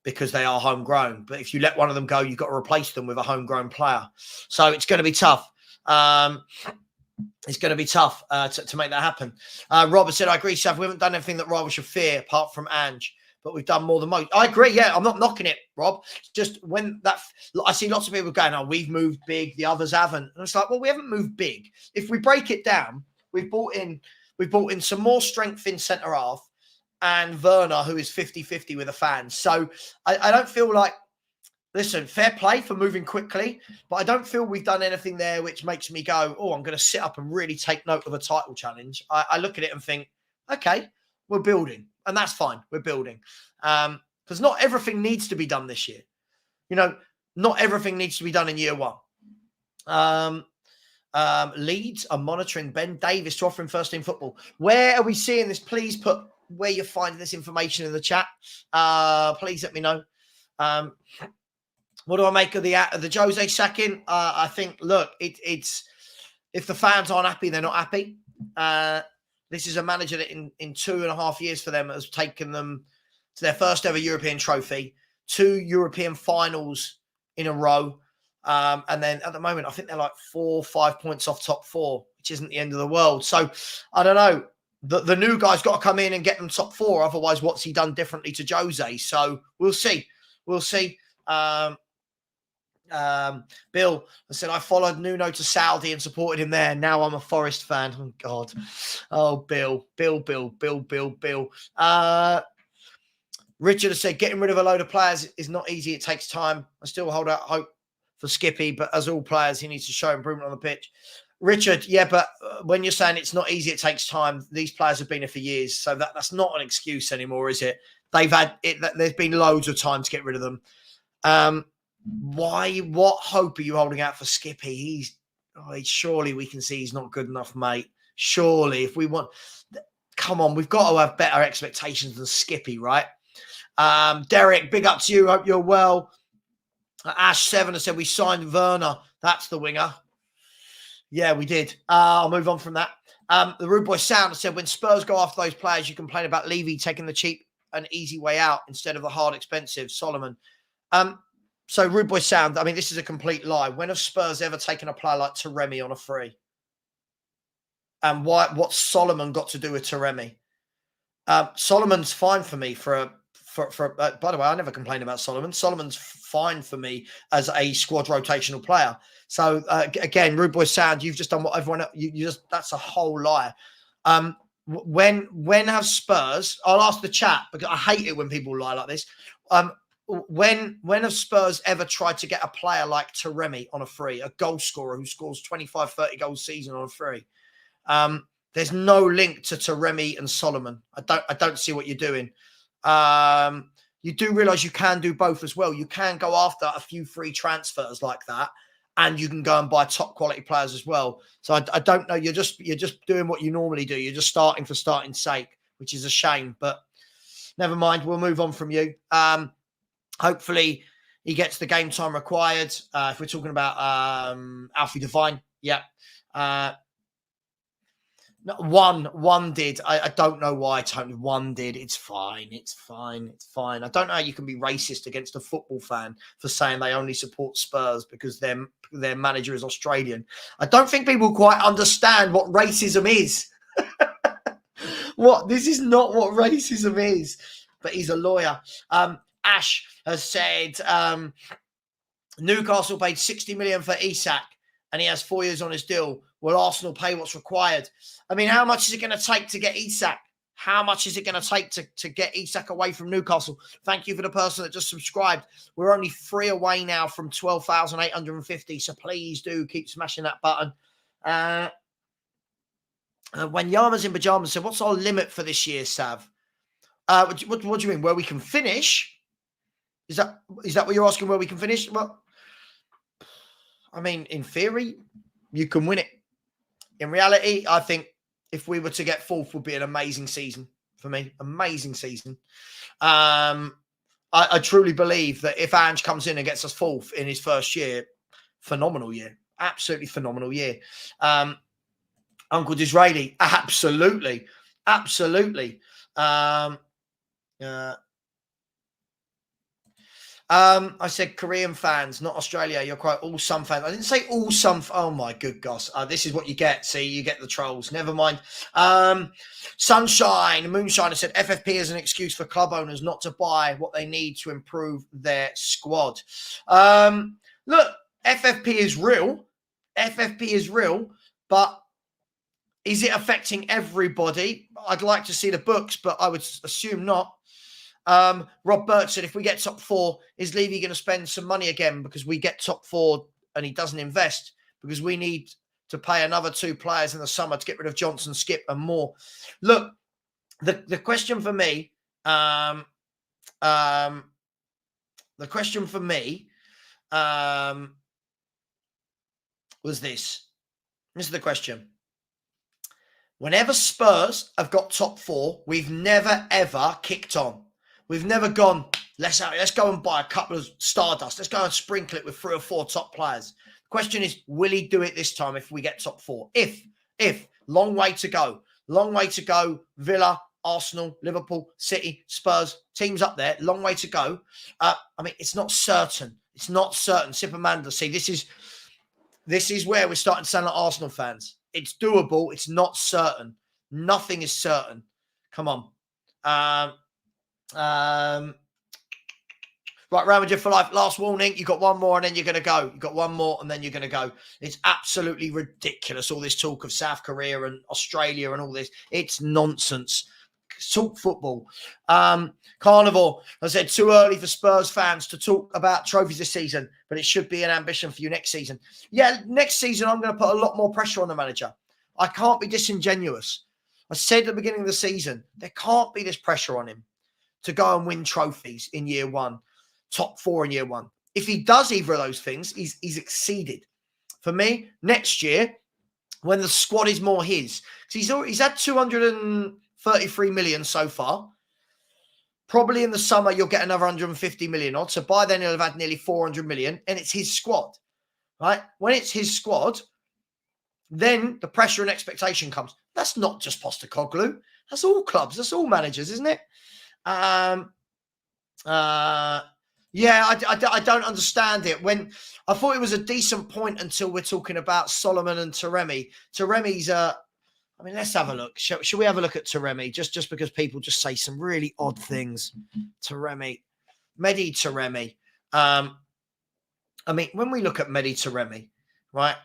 Speaker 1: because they are homegrown. But if you let one of them go, you've got to replace them with a homegrown player. So it's going to be tough. It's going to be tough to make that happen. Robert said, I agree, Sav. We haven't done anything that rivals should fear apart from Ange, but we've done more than most. I agree. Yeah, I'm not knocking it, Rob. Just when that, I see lots of people going, oh, we've moved big, the others haven't. And it's like, well, we haven't moved big. If we break it down, we've brought in some more strength in centre half, and Werner, who is 50-50 with the fans. So I don't feel like, listen, fair play for moving quickly, but I don't feel we've done anything there which makes me go, oh, I'm going to sit up and really take note of a title challenge. I look at it and think, okay, we're building, and that's fine. We're building. Because not everything needs to be done this year. You know, not everything needs to be done in year one. Leeds are monitoring Ben Davis to offer him first-team football. Where are we seeing this? Please put where you're finding this information in the chat. Please let me know. What do I make of the Jose sacking? I think, look, it's if the fans aren't happy, they're not happy. This is a manager that in 2.5 years for them has taken them to their first ever European trophy, 2 European finals in a row. And then at the moment, I think they're like 4 or 5 points off top 4, which isn't the end of the world. So I don't know. The new guy's got to come in and get them top 4. Otherwise, what's he done differently to Jose? So we'll see. We'll see. Bill, I said, I followed Nuno to Saudi and supported him there. Now I'm a Forest fan. Oh, God. Oh, Bill. Richard has said, getting rid of a load of players is not easy. It takes time. I still hold out hope for Skippy, but as all players, he needs to show improvement on the pitch. Richard, yeah, but when you're saying it's not easy, it takes time. These players have been here for years, so that's not an excuse anymore, is it? They've had it. There's been loads of time to get rid of them. What hope are you holding out for Skippy? Surely we can see he's not good enough, mate. Surely, if we want, come on, we've got to have better expectations than Skippy, right? Derek, big up to you. Hope you're well. Ash7 has said we signed Werner. That's the winger. Yeah, we did. I'll move on from that. The Rude Boy Sound has said when Spurs go after those players, you complain about Levy taking the cheap and easy way out instead of the hard, expensive. Solomon. So Rude Boy Sound, I mean, this is a complete lie. When have Spurs ever taken a player like Taremi on a free? And what's Solomon got to do with Taremi? Solomon's fine for me by the way, I never complain about Solomon. Solomon's fine for me as a squad rotational player. So again, Rude Boy Sound, you've just done what everyone else, that's a whole lie. When have Spurs, I'll ask the chat because I hate it when people lie like this. When have Spurs ever tried to get a player like Taremi on a free, a goal scorer who scores 25, 30 goals a season on a free? There's no link to Taremi and Solomon. I don't see what you're doing. You do realize you can do both as well. You can go after a few free transfers like that, and you can go and buy top quality players as well. So I don't know. You're just doing what you normally do. You're just starting for starting's sake, which is a shame. But never mind. We'll move on from you. Hopefully he gets the game time required. If we're talking about Alfie Devine, yeah. One did. I don't know why, Tony. One did. It's fine. It's fine. It's fine. I don't know how you can be racist against a football fan for saying they only support Spurs because their manager is Australian. I don't think people quite understand what racism is. This is not what racism is. But he's a lawyer. Ash has said Newcastle paid 60 million for Isak and he has 4 years on his deal. Will Arsenal pay what's required? I mean, how much is it going to take to get Isak? How much is it going to take to get Isak away from Newcastle? Thank you for the person that just subscribed. We're only 3 away now from 12,850. So please do keep smashing that button. When Yama's in pajamas said, what's our limit for this year, Sav? What do you mean? Where we can finish? Is that what you're asking? Where we can finish? Well, I mean, in theory, you can win it. In reality, I think if we were to get fourth, would be an amazing season for me. Amazing season. I truly believe that if Ange comes in and gets us fourth in his first year, phenomenal year. Absolutely phenomenal year. Uncle Disraeli, absolutely. Absolutely. I said Korean fans, not Australia. You're quite all some fans. I didn't say all some. Oh my good gosh. This is what you get. See, you get the trolls. Never mind. Sunshine, Moonshine said FFP is an excuse for club owners not to buy what they need to improve their squad. Look, FFP is real. FFP is real, but is it affecting everybody? I'd like to see the books, but I would assume not. Rob Burt said, if we get top 4, is Levy going to spend some money again because we get top 4 and he doesn't invest because we need to pay another 2 players in the summer to get rid of Johnson, Skip and more. Look, the question for me, was this. This is the question. Whenever Spurs have got top 4, we've never, ever kicked on. We've never gone, let's go and buy a couple of Stardust. Let's go and sprinkle it with 3 or 4 top players. The question is, will he do it this time if we get top 4? If, long way to go. Long way to go. Villa, Arsenal, Liverpool, City, Spurs, teams up there. Long way to go. I mean, it's not certain. It's not certain. Sipamanda, see, this is where we're starting to sound like Arsenal fans. It's doable. It's not certain. Nothing is certain. Come on. Right, Real Madrid for life. Last warning. You got one more and then you're going to go. You got one more and then you're going to go. It's absolutely ridiculous. All this talk of South Korea and Australia and all this. It's nonsense. Talk football. Carnivore, I said, too early for Spurs fans to talk about trophies this season, but it should be an ambition for you next season. Yeah, next season, I'm going to put a lot more pressure on the manager. I can't be disingenuous. I said at the beginning of the season, there can't be this pressure on him. to go and win trophies in year one, top 4 in year one. If he does either of those things, he's exceeded. For me, next year, when the squad is more his, because he's had 233 million so far. Probably in the summer, you'll get another 150 million odd. So by then, he'll have had nearly 400 million, and it's his squad, right? When it's his squad, then the pressure and expectation comes. That's not just Postecoglou. That's all clubs. That's all managers, isn't it? Yeah, I don't understand it. When I thought it was a decent point until we're talking about Solomon and Taremi. Taremi's I mean, let's have a look. Shall we have a look at Taremi? Just because people just say some really odd things. Taremi. Mehdi Taremi. I mean, when we look at Mehdi Taremi, right?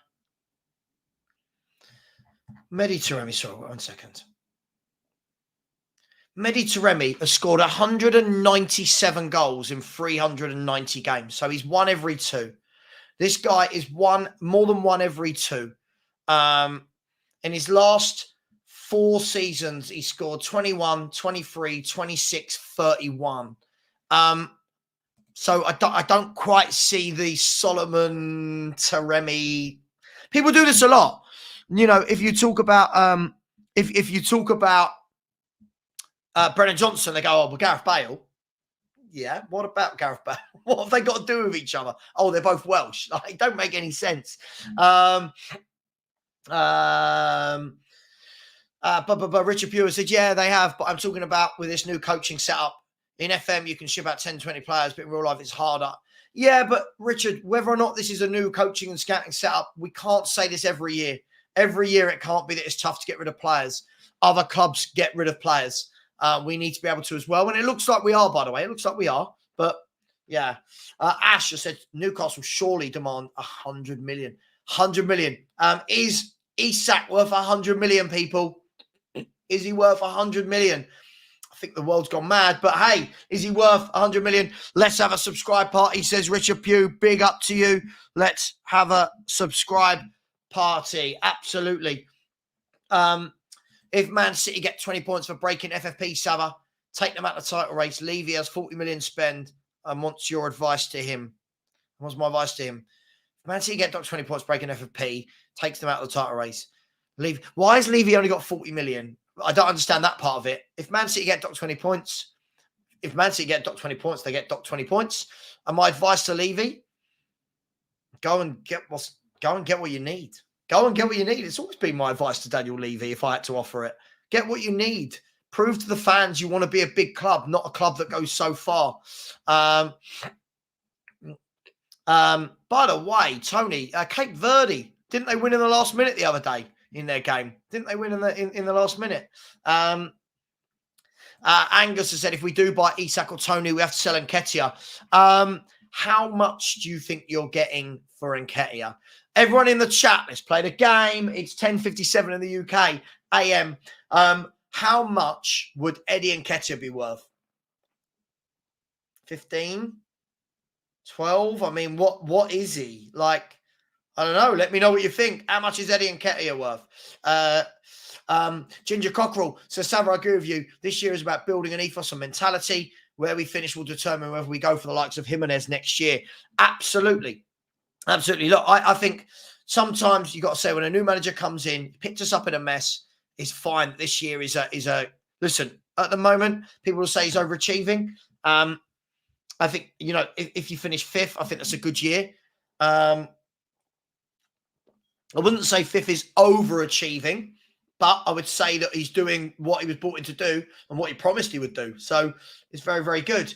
Speaker 1: Mehdi Taremi, sorry, 1 second. Mehdi Taremi has scored 197 goals in 390 games. So he's won every 2. This guy is more than one every 2. In his last 4 seasons, he scored 21, 23, 26, 31. So I don't quite see the Solomon Taremi. People do this a lot. You know, if you talk about if you talk about Brennan Johnson, they go, "Oh, well, Gareth Bale." Yeah, what about Gareth Bale? What have they got to do with each other? Oh, they're both Welsh. Like, it don't make any sense. But Richard Pure said, yeah, they have. But I'm talking about with this new coaching setup. In FM, you can ship out 10, 20 players, but in real life, it's harder. Yeah, but Richard, whether or not this is a new coaching and scouting setup, we can't say this every year. Every year, it can't be that it's tough to get rid of players. Other clubs get rid of players. We need to be able to as well. And it looks like we are, by the way. It looks like we are. But, yeah. Ash just said, Newcastle surely demand 100 million. 100 million. Is Isak worth 100 million, people? Is he worth 100 million? I think the world's gone mad, but hey, is he worth 100 million? Let's have a subscribe party, says Richard Pugh. Big up to you. Let's have a subscribe party. Absolutely. If Man City get 20 points for breaking FFP, Savva, take them out of the title race. Levy has 40 million spend. And what's your advice to him? What's my advice to him? If Man City get 20 points breaking FFP, takes them out of the title race. Why has Levy only got 40 million? I don't understand that part of it. If Man City get 20 points, they get 20 points. And my advice to Levy, go and get what you need. Go and get what you need. It's always been my advice to Daniel Levy if I had to offer it. Get what you need. Prove to the fans you want to be a big club, not a club that goes so far. By the way, Tony, Cape Verde, didn't they win in the last minute the other day? In their game, didn't they win in the last minute? Angus has said, if we do buy Isak or Tony, we have to sell Nketiah. How much do you think you're getting for Nketiah? Everyone in the chat, let's play the game. It's 10:57 in the UK AM. How much would Eddie Nketiah be worth? 15? 12? I mean, what is he? Like, I don't know. Let me know what you think. How much is Eddie Nketiah worth? Ginger Cockerell says, Savva, I agree with you. This year is about building an ethos and mentality. Where we finish will determine whether we go for the likes of Jimenez next year. Absolutely. Absolutely. Look, I think sometimes you got to say when a new manager comes in, picked us up in a mess, it's fine. This year is a listen, at the moment, people will say he's overachieving. I think, if you finish 5th, I think that's a good year. I wouldn't say 5th is overachieving, but I would say that he's doing what he was brought in to do and what he promised he would do. So it's very, very good.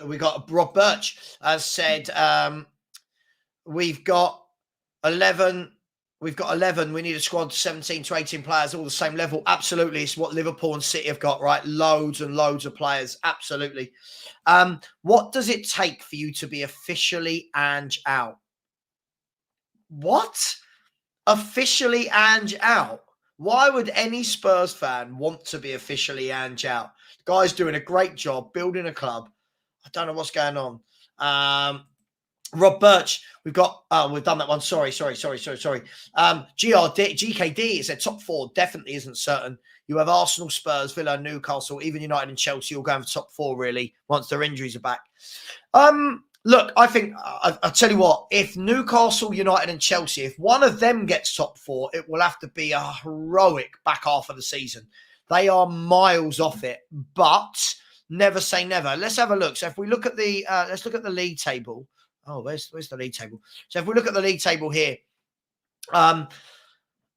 Speaker 1: We got Rob Birch has said, we've got 11. We've got 11. We need a squad 17 to 18 players, all the same level. Absolutely. It's what Liverpool and City have got, right? Loads and loads of players. Absolutely. What does it take for you to be officially Ange out? What? Officially Ange out? Why would any Spurs fan want to be officially Ange out? The guy's doing a great job building a club. I don't know what's going on. Rob Birch, we've done that one. Sorry. GKD said top 4 definitely isn't certain. You have Arsenal, Spurs, Villa, Newcastle, even United and Chelsea all going for top 4 really once their injuries are back. Look, I think I'll tell you what. If Newcastle, United, and Chelsea, if one of them gets top 4, it will have to be a heroic back half of the season. They are miles off it, but never say never. Let's have a look. So if we look at the league table. Oh, where's the league table? So if we look at the league table here, hang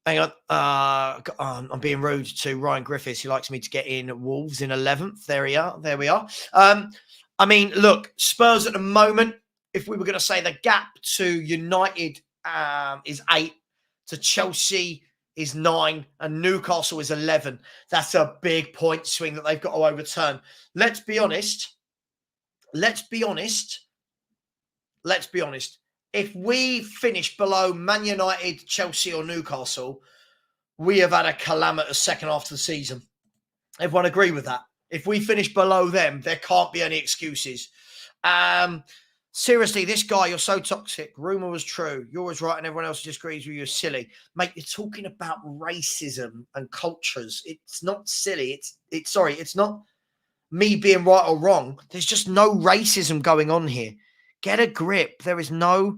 Speaker 1: on. I'm being rude to Ryan Griffiths. He likes me to get in Wolves in 11th. There we are. I mean, look, Spurs at the moment, if we were going to say the gap to United is 8, to Chelsea is 9, and Newcastle is 11. That's a big point swing that they've got to overturn. Let's be honest. If we finish below Man United, Chelsea or Newcastle, we have had a calamitous second half of the season. Everyone agree with that? If we finish below them, there can't be any excuses. Seriously, this guy, you're so toxic. Rumour was true. You're always right and everyone else disagrees with you. You're silly. Mate, you're talking about racism and cultures. It's not silly. It's not me being right or wrong. There's just no racism going on here. Get a grip. There is no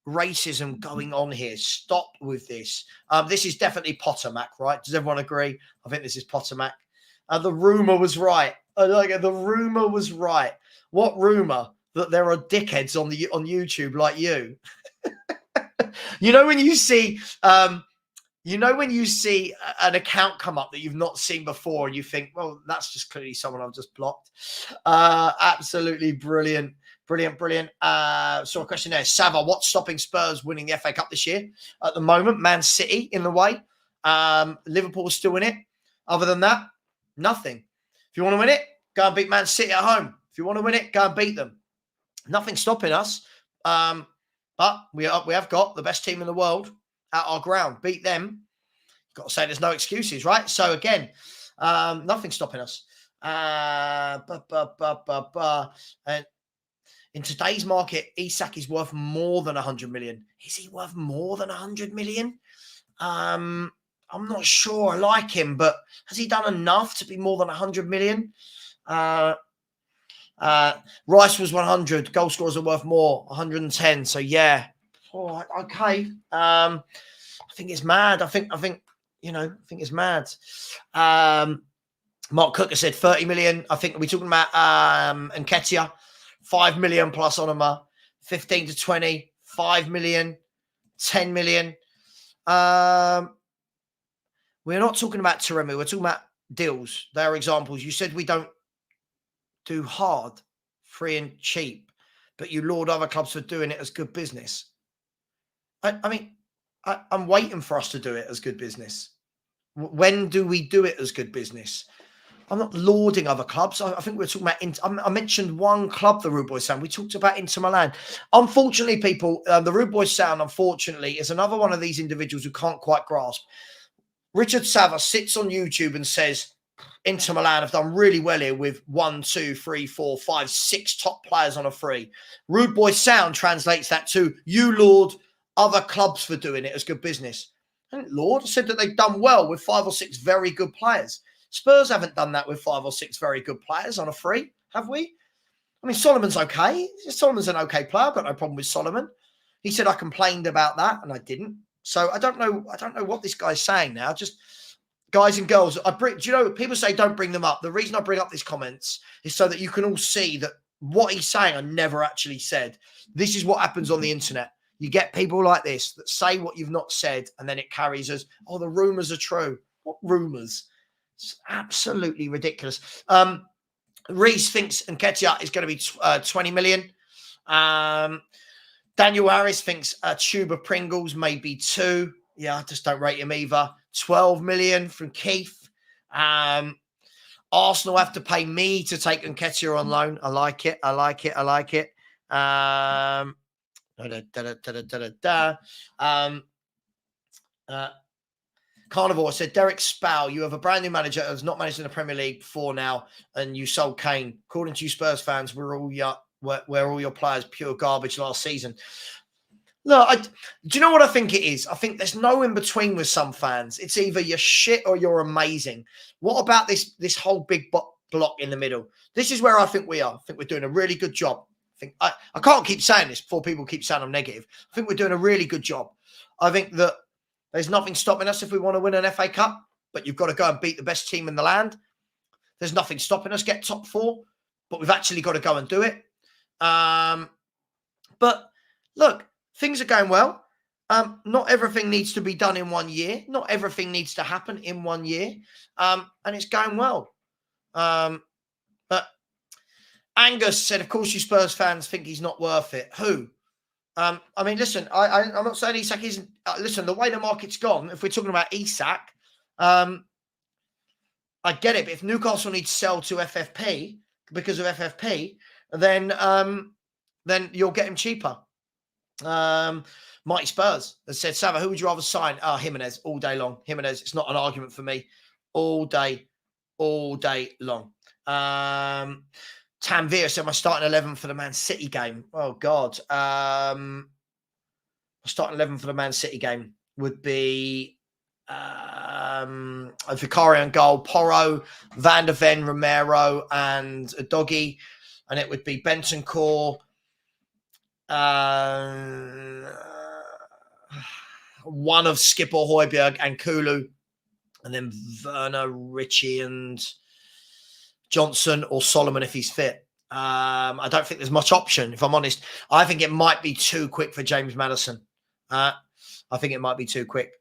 Speaker 1: racism going on here. Stop with this. This is definitely Pottermac, right? Does everyone agree? I think this is Pottermac. The rumour was right. The rumour was right. What rumour? That there are dickheads on YouTube like you. You know when you see an account come up that you've not seen before and you think, well, that's just clearly someone I've just blocked. Absolutely brilliant. Brilliant. So a question there. Savva, what's stopping Spurs winning the FA Cup this year? At the moment, Man City in the way. Liverpool's still in it. Other than that, nothing. If you want to win it, go and beat Man City at home. If you want to win it, go and beat them. Nothing stopping us. But we have got the best team in the world at our ground. Beat them. You've got to say there's no excuses, right? So again, nothing stopping us. And in today's market, Isak is worth more than 100 million. Is he worth more than 100 million? I'm not sure. I like him, but has he done enough to be more than 100 million? Rice was 100. Goal scorers are worth more, 110. So yeah, okay. I think it's mad. I think it's mad. Mark Cook has said 30 million. I think we're talking about Nketiah, 5 million plus Onoma, 15 to 20, 5 million, 10 million. We're not talking about Taremi. We're talking about deals. They are examples. You said we don't do hard, free and cheap, but you laud other clubs for doing it as good business. I'm waiting for us to do it as good business. When do we do it as good business? I'm not lauding other clubs. I think we're talking about. I mentioned one club, the Rude Boys Sound. We talked about Inter Milan. Unfortunately, people, the Rude Boys Sound, unfortunately, is another one of these individuals who can't quite grasp. Richard Savva sits on YouTube and says, Inter Milan have done really well here with 1, 2, 3, 4, 5, 6 top players on a free. Rude Boy Sound translates that to you laud other clubs for doing it as good business. And Lord said that they've done well with 5 or 6 very good players. Spurs haven't done that with 5 or 6 very good players on a free, have we? I mean, Solomon's okay. Solomon's an okay player. I've got no problem with Solomon. He said I complained about that, and I didn't. So I don't know what this guy's saying now. Just guys and girls, do you know, people say don't bring them up. The reason I bring up these comments is so that you can all see that what he's saying I never actually said. This is what happens on the internet. You get people like this that say what you've not said, and then it carries as, oh, the rumours are true. What rumours? It's absolutely ridiculous. Reese thinks Nketiah is going to be 20 million. Daniel Harris thinks a tube of Pringles may be 2. Yeah, I just don't rate him either. 12 million from Keith. Arsenal have to pay me to take Nketiah on loan. I like it. Carnivore said, Derek Spau, you have a brand new manager who has not managed in the Premier League before now, and you sold Kane. According to you Spurs fans, we're all where all your players pure garbage last season. Look, do you know what I think it is? I think there's no in between with some fans. It's either you're shit or you're amazing. What about this whole big block in the middle? This is where I think we are. I think we're doing a really good job. I can't keep saying this before people keep saying I'm negative. I think we're doing a really good job. I think that there's nothing stopping us if we want to win an FA Cup, but you've got to go and beat the best team in the land. There's nothing stopping us get top 4, but we've actually got to go and do it. But look, things are going well. Not everything needs to be done in 1 year. Not everything needs to happen in 1 year. And it's going well. But Angus said, of course, you Spurs fans think he's not worth it. Who? I mean, listen, I'm not saying Isak isn't. Listen, the way the market's gone, if we're talking about Isak, I get it. But if Newcastle needs to sell to FFP because of FFP, then you'll get him cheaper. Mighty Spurs has said, Savva, who would you rather sign? Jimenez all day long. Jimenez, it's not an argument for me. All day long. Tanvir said, my starting 11 for the Man City game. Oh, God. My starting 11 for the Man City game would be Vicario and goal, Porro, Van der Ven, Romero, and Doggy. And it would be Bentancur, one of Skipper, Højbjerg, and Kulu, and then Werner, Richie, and Johnson or Solomon if he's fit. I don't think there's much option, if I'm honest. I think it might be too quick for James Maddison. I think it might be too quick.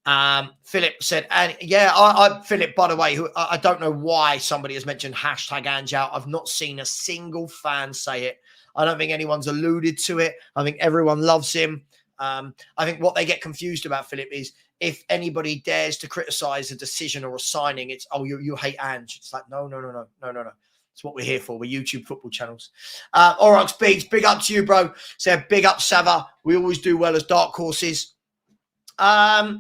Speaker 1: Philip said, and yeah, Philip, by the way, who I don't know why somebody has mentioned hashtag Ange out. I've not seen a single fan say it. I don't think anyone's alluded to it. I think everyone loves him. I think what they get confused about, Philip, is if anybody dares to criticize a decision or a signing, it's, oh, you hate Ange. It's like, no. It's what we're here for. We're YouTube football channels. Orox Beats, big up to you, bro. Said, big up, Savva. We always do well as dark horses. Yeah,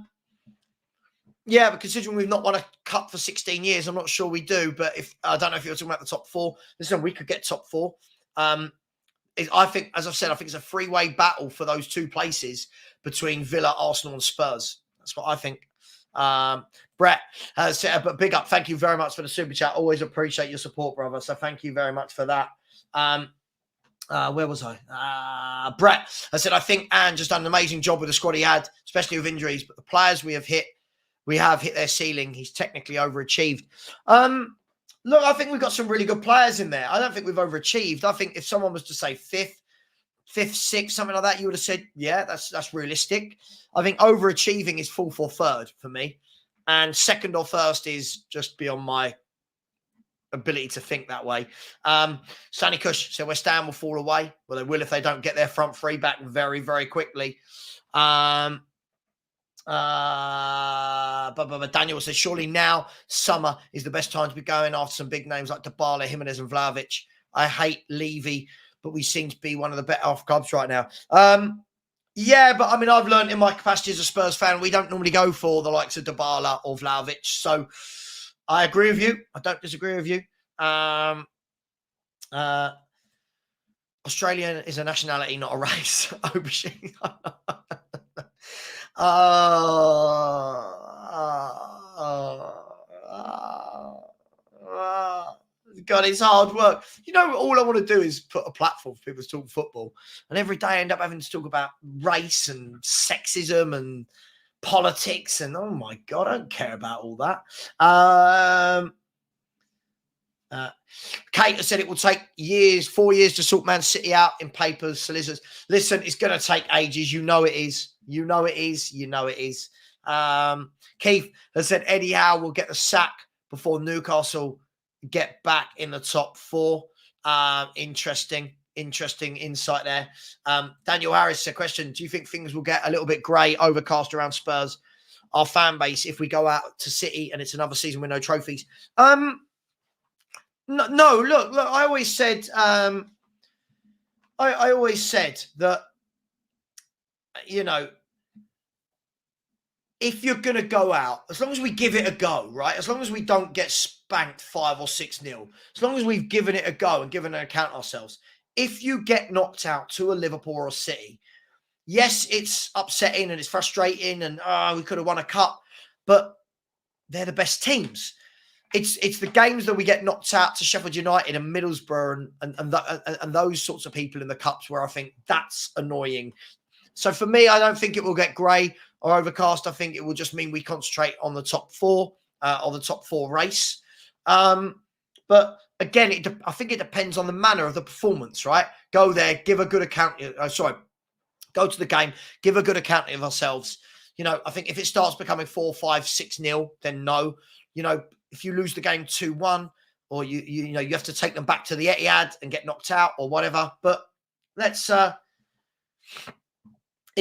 Speaker 1: but considering we've not won a cup for 16 years, I'm not sure we do. But I don't know if you're talking about the top 4. Listen, we could get top 4. I think, as I've said, I think it's a three-way battle for those 2 places between Villa, Arsenal, and Spurs. That's what I think. Brett has said, but big up. Thank you very much for the super chat. Always appreciate your support, brother. So thank you very much for that. Where was I? Brett has said, I think Ange has done an amazing job with the squad he had, especially with injuries. But the players we have hit their ceiling. He's technically overachieved. Look, I think we've got some really good players in there. I don't think we've overachieved. I think if someone was to say fifth, 6th, something like that, you would have said, yeah, that's realistic. I think overachieving is 4th or 3rd for me. And 2nd or 1st is just beyond my ability to think that way. Stanley Cush said West Ham will fall away. Well, they will if they don't get their front 3 back very, very quickly. But Daniel says, surely now summer is the best time to be going after some big names like Dybala, Jimenez, and Vlahovic. I hate Levy, but we seem to be one of the better off clubs right now. Yeah, but I mean, I've learned in my capacity as a Spurs fan, we don't normally go for the likes of Dybala or Vlahovic. So I agree with you. I don't disagree with you. Australian is a nationality, not a race. God, it's hard work. You know, all I want to do is put a platform for people to talk football. And every day I end up having to talk about race and sexism and politics. And, oh, my God, I don't care about all that. Kate has said it will take 4 years to sort Man City out in papers, solicitors. Listen, it's going to take ages. You know it is. Keith has said Eddie Howe will get the sack before Newcastle get back in the top 4. Interesting insight there. Daniel Harris said, question, do you think things will get a little bit grey, overcast around Spurs, our fan base, if we go out to City and it's another season with no trophies? No, look, I always said, I always said that, you know, if you're going to go out, as long as we give it a go, right? As long as we don't get spanked 5 or 6-0, as long as we've given it a go and given an account ourselves, if you get knocked out to a Liverpool or a City, yes, it's upsetting and it's frustrating and we could have won a cup, but they're the best teams. It's the games that we get knocked out to Sheffield United and Middlesbrough and those sorts of people in the cups where I think that's annoying. So for me, I don't think it will get grey or overcast. I think it will just mean we concentrate on the top four, or the top four race. But again, I think it depends on the manner of the performance, right? Go there, give a good account. Go to the game, give a good account of ourselves. I think if it starts becoming 4-5, 6-0, then no. If you lose the game 2-1, or you have to take them back to the Etihad and get knocked out or whatever. But it's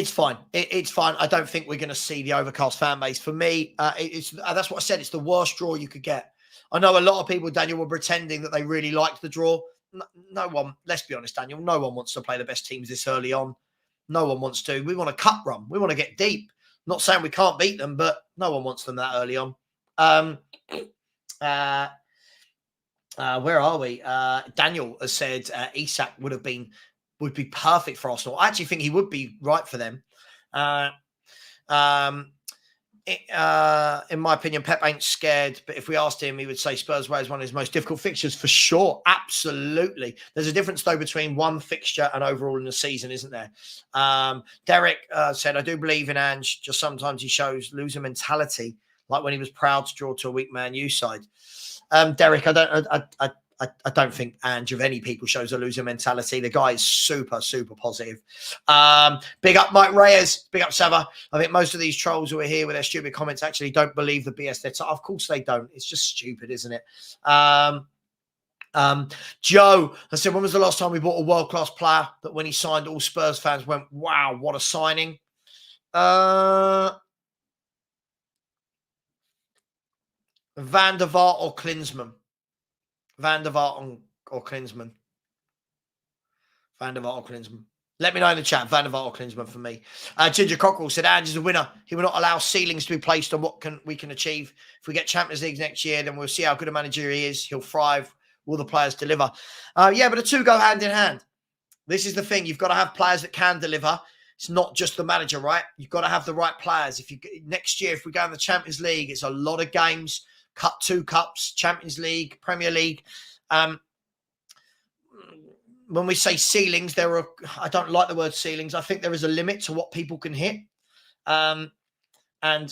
Speaker 1: fine. It's fine. I don't think we're going to see the overcast fan base. For me, that's what I said. It's the worst draw you could get. I know a lot of people, Daniel, were pretending that they really liked the draw. No one, let's be honest, Daniel, no one wants to play the best teams this early on. No one wants to. We want a cup run. We want to get deep. Not saying we can't beat them, but no one wants them that early on. Where are we? Daniel has said Isak would be perfect for Arsenal. I actually think he would be right for them. In my opinion, Pep ain't scared, but if we asked him, he would say Spurs away is one of his most difficult fixtures for sure. Absolutely. There's a difference, though, between one fixture and overall in the season, isn't there? Derek said, I do believe in Ange, just sometimes he shows loser mentality, like when he was proud to draw to a weak Man U side. Derek, I don't think Ange of any people shows a loser mentality. The guy is super, super positive. Big up Mike Reyes. Big up Savva. I think most of these trolls who are here with their stupid comments actually don't believe the BS they're of course they don't. It's just stupid, isn't it? Joe, I said, when was the last time we bought a world-class player that when he signed, all Spurs fans went, wow, what a signing? Van der Vaart or Klinsmann? Van der Vaart or Klinsmann? Van der Vaart or Klinsmann? Let me know in the chat. Van der Vaart or Klinsmann for me. Ginger Cockrell said, Ange is a winner. He will not allow ceilings to be placed on what we can achieve. If we get Champions League next year, then we'll see how good a manager he is. He'll thrive. Will the players deliver? Yeah, but the two go hand in hand. This is the thing. You've got to have players that can deliver. It's not just the manager, right? You've got to have the right players. Next year, if we go in the Champions League, it's a lot of games. Cut 2 cups, Champions League, Premier League. When we say ceilings, I don't like the word ceilings. I think there is a limit to what people can hit. And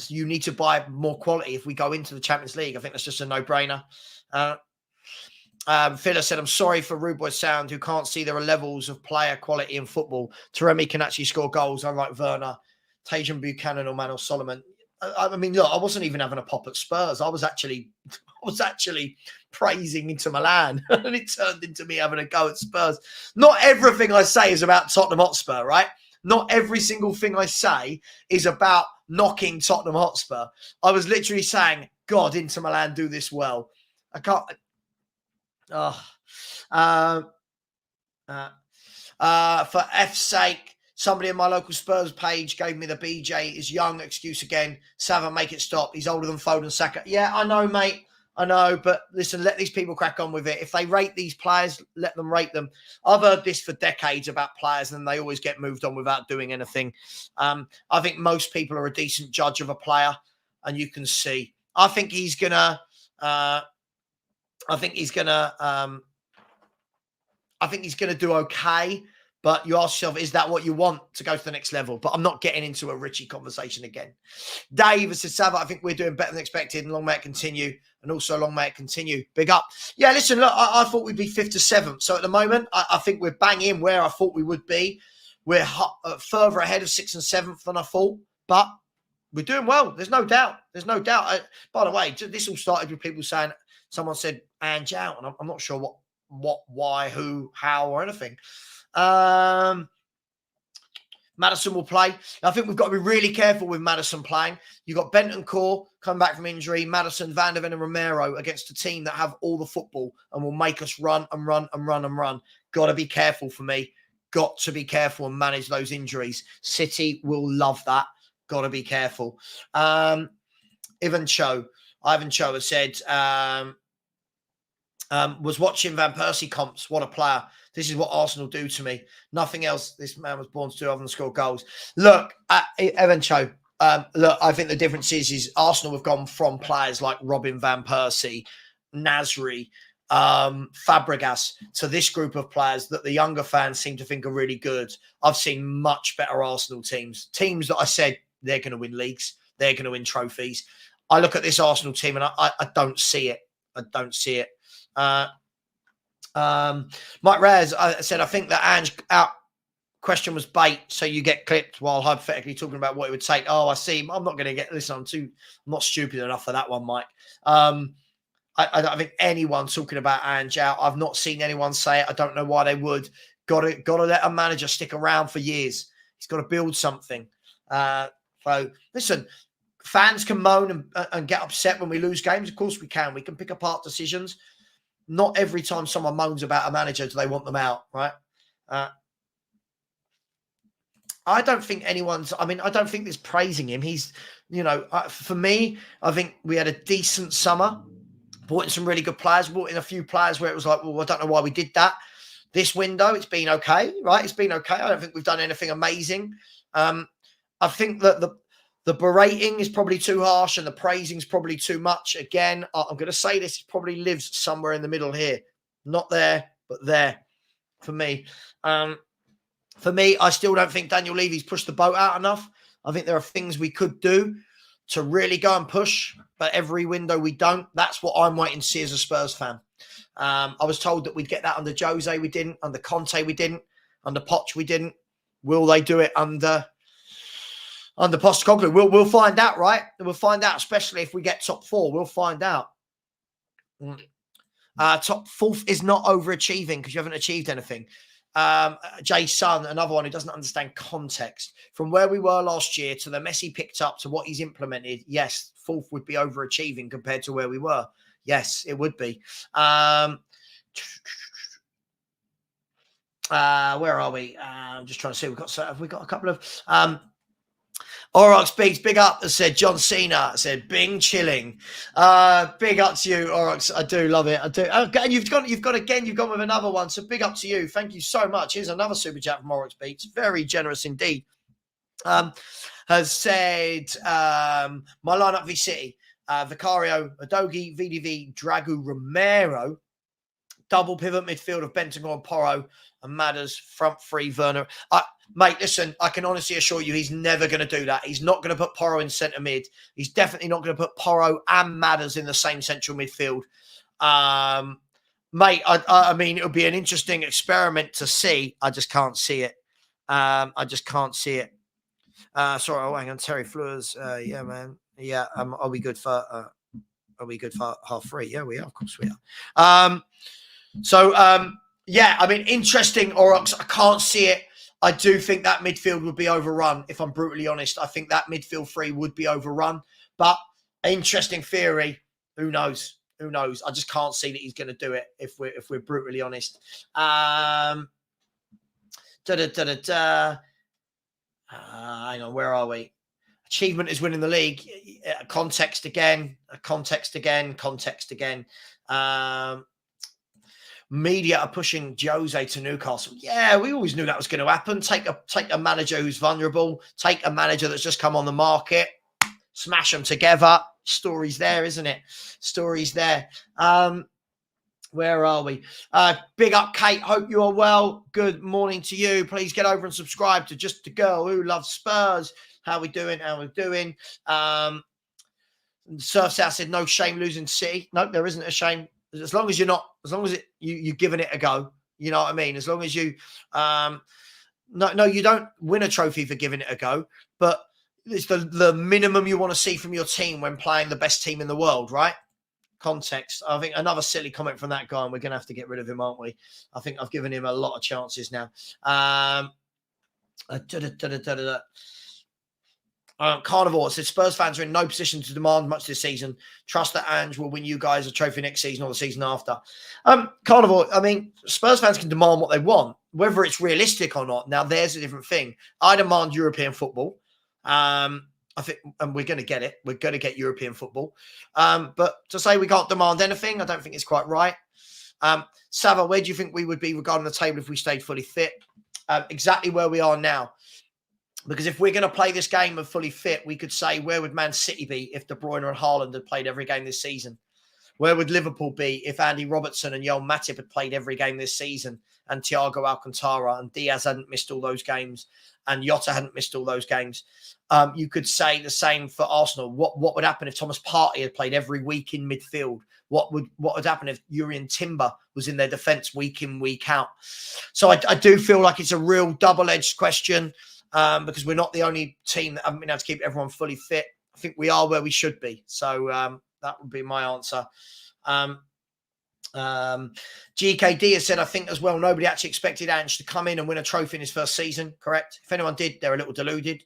Speaker 1: you need to buy more quality if we go into the Champions League. I think that's just a no-brainer. Phila said, I'm sorry for Rude Boy Sound, who can't see there are levels of player quality in football. Taremi can actually score goals, unlike Werner, Tajan Buchanan, or Manuel Solomon. I mean, look, I wasn't even having a pop at Spurs. I was actually praising Inter Milan, and it turned into me having a go at Spurs. Not everything I say is about Tottenham Hotspur, right? Not every single thing I say is about knocking Tottenham Hotspur. I was literally saying, God, Inter Milan do this well. I can't. For F's sake, somebody in my local Spurs page gave me the BJ is young excuse again. Savva, make it stop. He's older than Foden, Saka. Yeah, I know, mate. I know. But listen, let these people crack on with it. If they rate these players, let them rate them. I've heard this for decades about players and they always get moved on without doing anything. I think most people are a decent judge of a player, and you can see. I think he's going to do okay. But you ask yourself, is that what you want to go to the next level? But I'm not getting into a Richie conversation again. Dave says, Savva, I think we're doing better than expected, and long may it continue. And also long may it continue. Big up. Yeah, listen, look, I thought we'd be 5th to 7th. So at the moment, I think we're bang in where I thought we would be. We're further ahead of 6th and 7th than I thought. But we're doing well. There's no doubt. There's no doubt. By the way, this all started with people saying, someone said, Ange out. And I'm not sure what, why, who, how, or anything. Maddison will play. I think we've got to be really careful with Maddison playing. You've got Bentancur coming back from injury, Maddison, Van der Ven and Romero against a team that have all the football and will make us run and run and run and run. Got to be careful for me. Got to be careful and manage those injuries. City will love that. Got to be careful. Ivan Cho has said, Was watching Van Persie comps. What a player. This is what Arsenal do to me. Nothing else this man was born to do other than score goals. Look, Evan Cho, look, I think the difference is Arsenal have gone from players like Robin Van Persie, Nasri, Fabregas to this group of players that the younger fans seem to think are really good. I've seen much better Arsenal teams that I said they're going to win leagues, they're going to win trophies. I look at this Arsenal team and I don't see it. I don't see it. Mike Reyes, I said, I think that Ange out question was bait, so you get clipped while hypothetically talking about what it would take. Oh, I see. I'm not going to get, listen, I'm not stupid enough for that one, Mike. I don't think anyone's talking about Ange out. I've not seen anyone say it. I don't know why they would. Got to let a manager stick around for years. He's got to build something. So listen, fans can moan and get upset when we lose games. Of course we can. We can pick apart decisions. Not every time someone moans about a manager do they want them out, right? I don't think I don't think there's praising him. He's, for me, I think we had a decent summer. Brought in some really good players. Brought in a few players where it was like, well, I don't know why we did that. This window, it's been okay, right? It's been okay. I don't think we've done anything amazing. I think that the berating is probably too harsh and the praising is probably too much. Again, I'm going to say this, probably lives somewhere in the middle here. Not there, but there for me. For me, I still don't think Daniel Levy's pushed the boat out enough. I think there are things we could do to really go and push, but every window we don't. That's what I'm waiting to see as a Spurs fan. I was told that we'd get that under Jose, we didn't. Under Conte, we didn't. Under Poch, we didn't. Will they do it under Postecoglou? We'll find out, right? We'll find out, especially if we get top four. We'll find out. Top fourth is not overachieving because you haven't achieved anything. Jay Sun, another one who doesn't understand context. From where we were last year to the mess he picked up to what he's implemented, yes, fourth would be overachieving compared to where we were. Yes, it would be. Where are we? I'm just trying to see. Have we got a couple of Orox Beats, big up, said John Cena, said Bing chilling. Big up to you, Orox. I do love it. I do. And you've gone with another one. So big up to you. Thank you so much. Here's another super chat from Orox Beats. Very generous indeed. Has said my lineup v City, Vicario, Adogi, VDV, Dragu, Romero, double pivot midfield of Bentancur and Porro, and Madders, front three, Werner. Mate, listen, I can honestly assure you he's never going to do that. He's not going to put Porro in centre mid. He's definitely not going to put Porro and Madders in the same central midfield. Mate, I mean, it would be an interesting experiment to see. I just can't see it. I just can't see it. Sorry, hang on. Terry Fleurs. Yeah, man. Yeah, are we good for half three? Yeah, we are. Of course we are. Yeah, I mean, interesting, Orox. I can't see it. I do think that midfield would be overrun, if I'm brutally honest. I think that midfield three would be overrun. But interesting theory. Who knows? Who knows? I just can't see that he's going to do it, if we're brutally honest. Hang on, where are we? Achievement is winning the league. Context again. Media are pushing Jose to Newcastle. Yeah, we always knew that was going to happen. Take a manager who's vulnerable. Take a manager that's just come on the market. Smash them together. Story's there, isn't it? Story's there. Where are we? Big up, Kate. Hope you are well. Good morning to you. Please get over and subscribe to Just a Girl Who Loves Spurs. How we doing? Surf South said, no shame losing City. No, there isn't a shame. As long as you're giving it a go, you know what I mean? As long as you, no, you don't win a trophy for giving it a go, but it's the minimum you want to see from your team when playing the best team in the world, right? Context. I think another silly comment from that guy, and we're going to have to get rid of him, aren't we? I think I've given him a lot of chances now. Carnivore said Spurs fans are in no position to demand much this season. Trust that Ange will win you guys a trophy next season or the season after. Carnivore, I mean, Spurs fans can demand what they want, whether it's realistic or not. Now, there's a different thing. I demand European football. I think, and we're going to get it. We're going to get European football. But to say we can't demand anything, I don't think it's quite right. Savva, where do you think we would be regarding the table if we stayed fully fit? Exactly where we are now. Because if we're going to play this game of fully fit, we could say, where would Man City be if De Bruyne and Haaland had played every game this season? Where would Liverpool be if Andy Robertson and Joel Matip had played every game this season, and Thiago Alcantara and Diaz hadn't missed all those games, and Jota hadn't missed all those games? You could say the same for Arsenal. What would happen if Thomas Partey had played every week in midfield? What would happen if Urian Timber was in their defence week in, week out? So I do feel like it's a real double-edged question because we're not the only team that haven't been able to keep everyone fully fit. I think we are where we should be. So that would be my answer. GKD has said, I think as well, nobody actually expected Ange to come in and win a trophy in his first season, correct? If anyone did, they're a little deluded.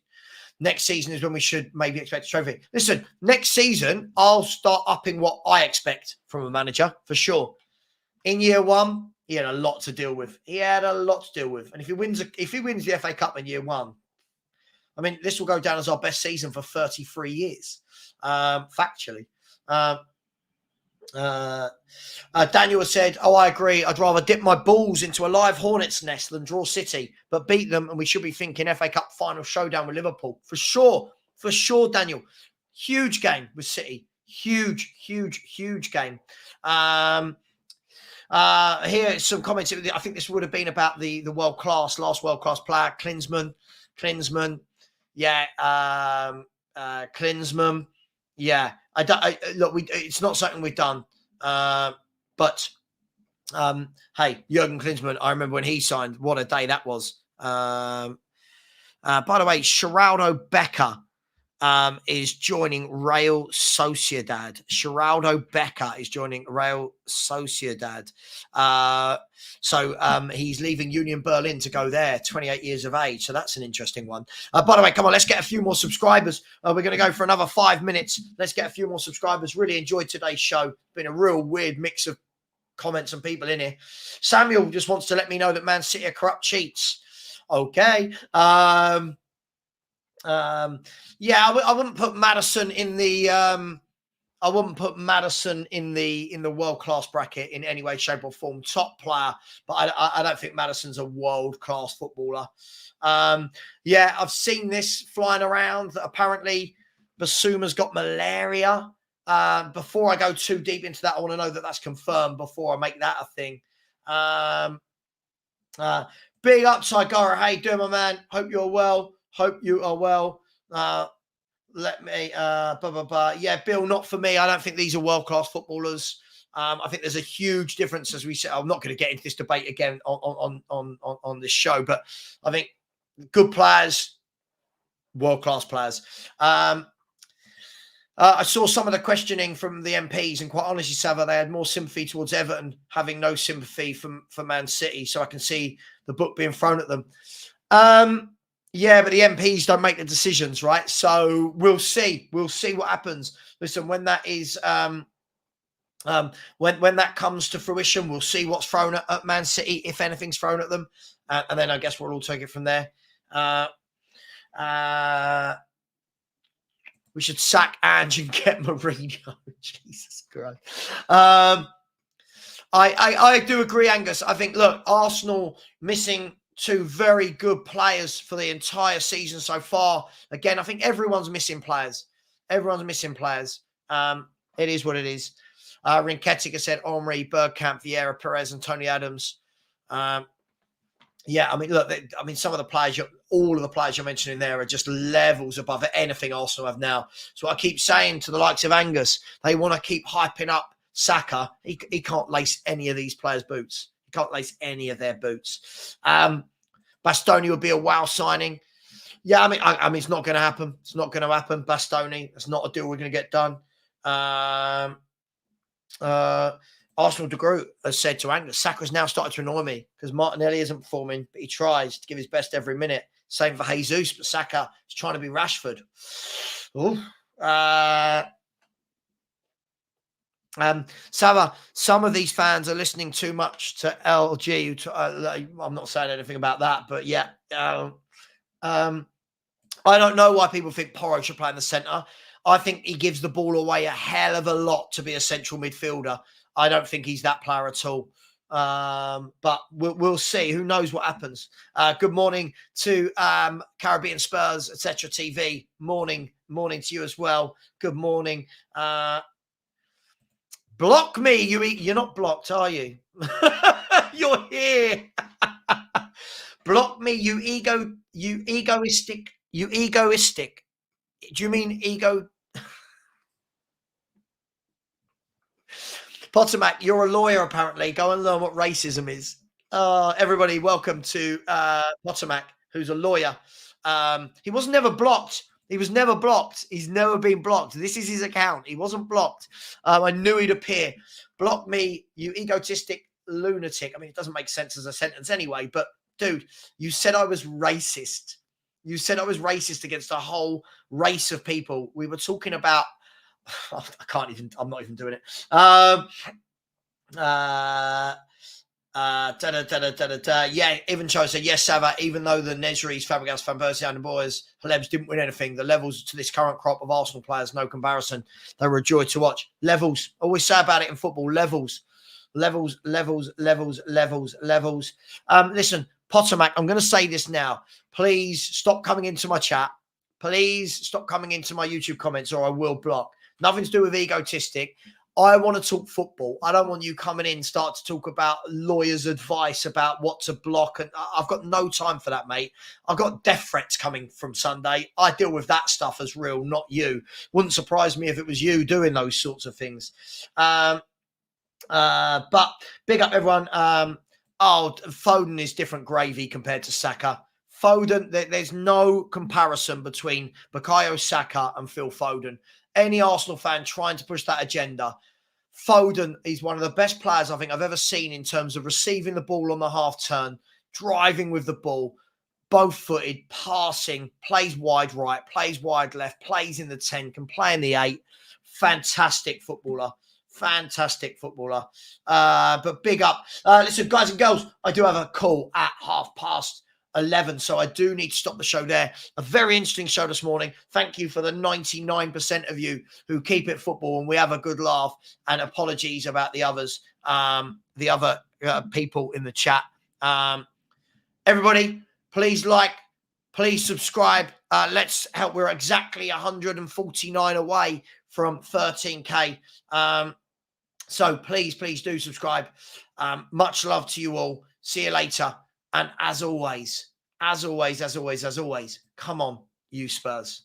Speaker 1: Next season is when we should maybe expect a trophy. Listen, next season, I'll start upping what I expect from a manager, for sure. In year one, he had a lot to deal with. And if he wins the FA Cup in year one, I mean, this will go down as our best season for 33 years, factually. Daniel has said, I agree. I'd rather dip my balls into a live Hornets nest than draw City, but beat them, and we should be thinking FA Cup final showdown with Liverpool. For sure, Daniel. Huge game with City. Huge game. Here some comments. I think this would have been about the last world-class player, Klinsmann. Yeah. Klinsmann. Yeah. It's not something we've done. But hey, Jurgen Klinsmann, I remember when he signed, what a day that was. By the way, Geraldo Becker is joining Real Sociedad. Geraldo Becker is joining Real Sociedad. So he's leaving Union Berlin to go there, 28 years of age. So that's an interesting one. By the way, come on, let's get a few more subscribers. We're going to go for another 5 minutes. Let's get a few more subscribers. Really enjoyed today's show. Been a real weird mix of comments and people in here. Samuel just wants to let me know that Man City are corrupt cheats. Okay. I wouldn't put Maddison in the world-class bracket in any way, shape or form. Top player, but I don't think Maddison's a world-class footballer. I've seen this flying around that apparently Basuma's got malaria. Before I go too deep into that, I want to know that that's confirmed before I make that a thing. Big up, Saigara. Hey, doing, my man? Hope you're well. Hope you are well. Yeah, Bill, not for me. I don't think these are world-class footballers. I think there's a huge difference, as we said. I'm not going to get into this debate again on this show, but I think good players, world-class players. I saw some of the questioning from the MPs, and quite honestly, Savva, they had more sympathy towards Everton, having no sympathy for Man City. So I can see the book being thrown at them. Yeah, but the MPs don't make the decisions, right? So we'll see. We'll see what happens. Listen, when that is, when that comes to fruition, we'll see what's thrown at Man City, if anything's thrown at them, and then I guess we'll all take it from there. We should sack Ange and get Mourinho. Jesus Christ. I do agree, Angus. I think, look, Arsenal missing two very good players for the entire season so far. Again, I think everyone's missing players. It is what it is. Rinketica said Omri, Bergkamp, Vieira, Perez, and Tony Adams. Yeah, I mean, look, some of the players, all of the players you're mentioning there are just levels above anything Arsenal have now. So I keep saying to the likes of Angus, they want to keep hyping up Saka. He can't lace any of these players' boots. He can't lace any of their boots. Bastoni would be a wow signing. Yeah, I mean, it's not going to happen. It's not going to happen. Bastoni, it's not a deal we're going to get done. Arsenal De Groot has said to Angus, Saka's now started to annoy me because Martinelli isn't performing, but he tries to give his best every minute. Same for Jesus, but Saka is trying to be Rashford. Savva, some of these fans are listening too much to LG. I'm not saying anything about that, but yeah. I don't know why people think Porro should play in the centre. I think he gives the ball away a hell of a lot to be a central midfielder. I don't think he's that player at all. But we'll see. Who knows what happens? Good morning to Caribbean Spurs, etc. TV. Morning to you as well. Good morning. Block me. You're not blocked, are you? You're here. Block me, you egoistic. Do you mean ego? Pottermac, you're a lawyer apparently. Go and learn what racism is. Everybody, welcome to Pottermac, who's a lawyer. He was never blocked. He was never blocked. He's never been blocked. This is his account. He wasn't blocked. I knew he'd appear. Block me, you egotistic lunatic. I mean, it doesn't make sense as a sentence anyway, but dude, you said I was racist. You said I was racist against a whole race of people. We were talking about, I'm not even doing it. Yeah, even Cho said, yes, Savva, even though the Nesris, Fabregas, Van Persie and the boys, Halebs didn't win anything, the levels to this current crop of Arsenal players, no comparison. They were a joy to watch. Levels. Always say about it in football. Levels. Listen, Pottermac, I'm going to say this now. Please stop coming into my chat. Please stop coming into my YouTube comments or I will block. Nothing to do with egotistic. I want to talk football. I don't want you coming in, start to talk about lawyers' advice about what to block. And I've got no time for that, mate. I've got death threats coming from Sunday. I deal with that stuff as real, not you. Wouldn't surprise me if it was you doing those sorts of things. But big up everyone. Foden is different gravy compared to Saka. Foden, there's no comparison between Bukayo Saka and Phil Foden. Any Arsenal fan trying to push that agenda, Foden is one of the best players I think I've ever seen in terms of receiving the ball on the half turn, driving with the ball, both-footed, passing, plays wide right, plays wide left, plays in the 10, can play in the 8. Fantastic footballer. But big up. Listen, guys and girls, I do have a call at 11:30, so I do need to stop the show there. A very interesting show this morning. Thank you for the 99% of you who keep it football and we have a good laugh, and apologies about the others, the other people in the chat. Everybody, please like, please subscribe. Let's help. We're exactly 149 away from 13K. So please do subscribe. Much love to you all. See you later. And as always, come on, you Spurs.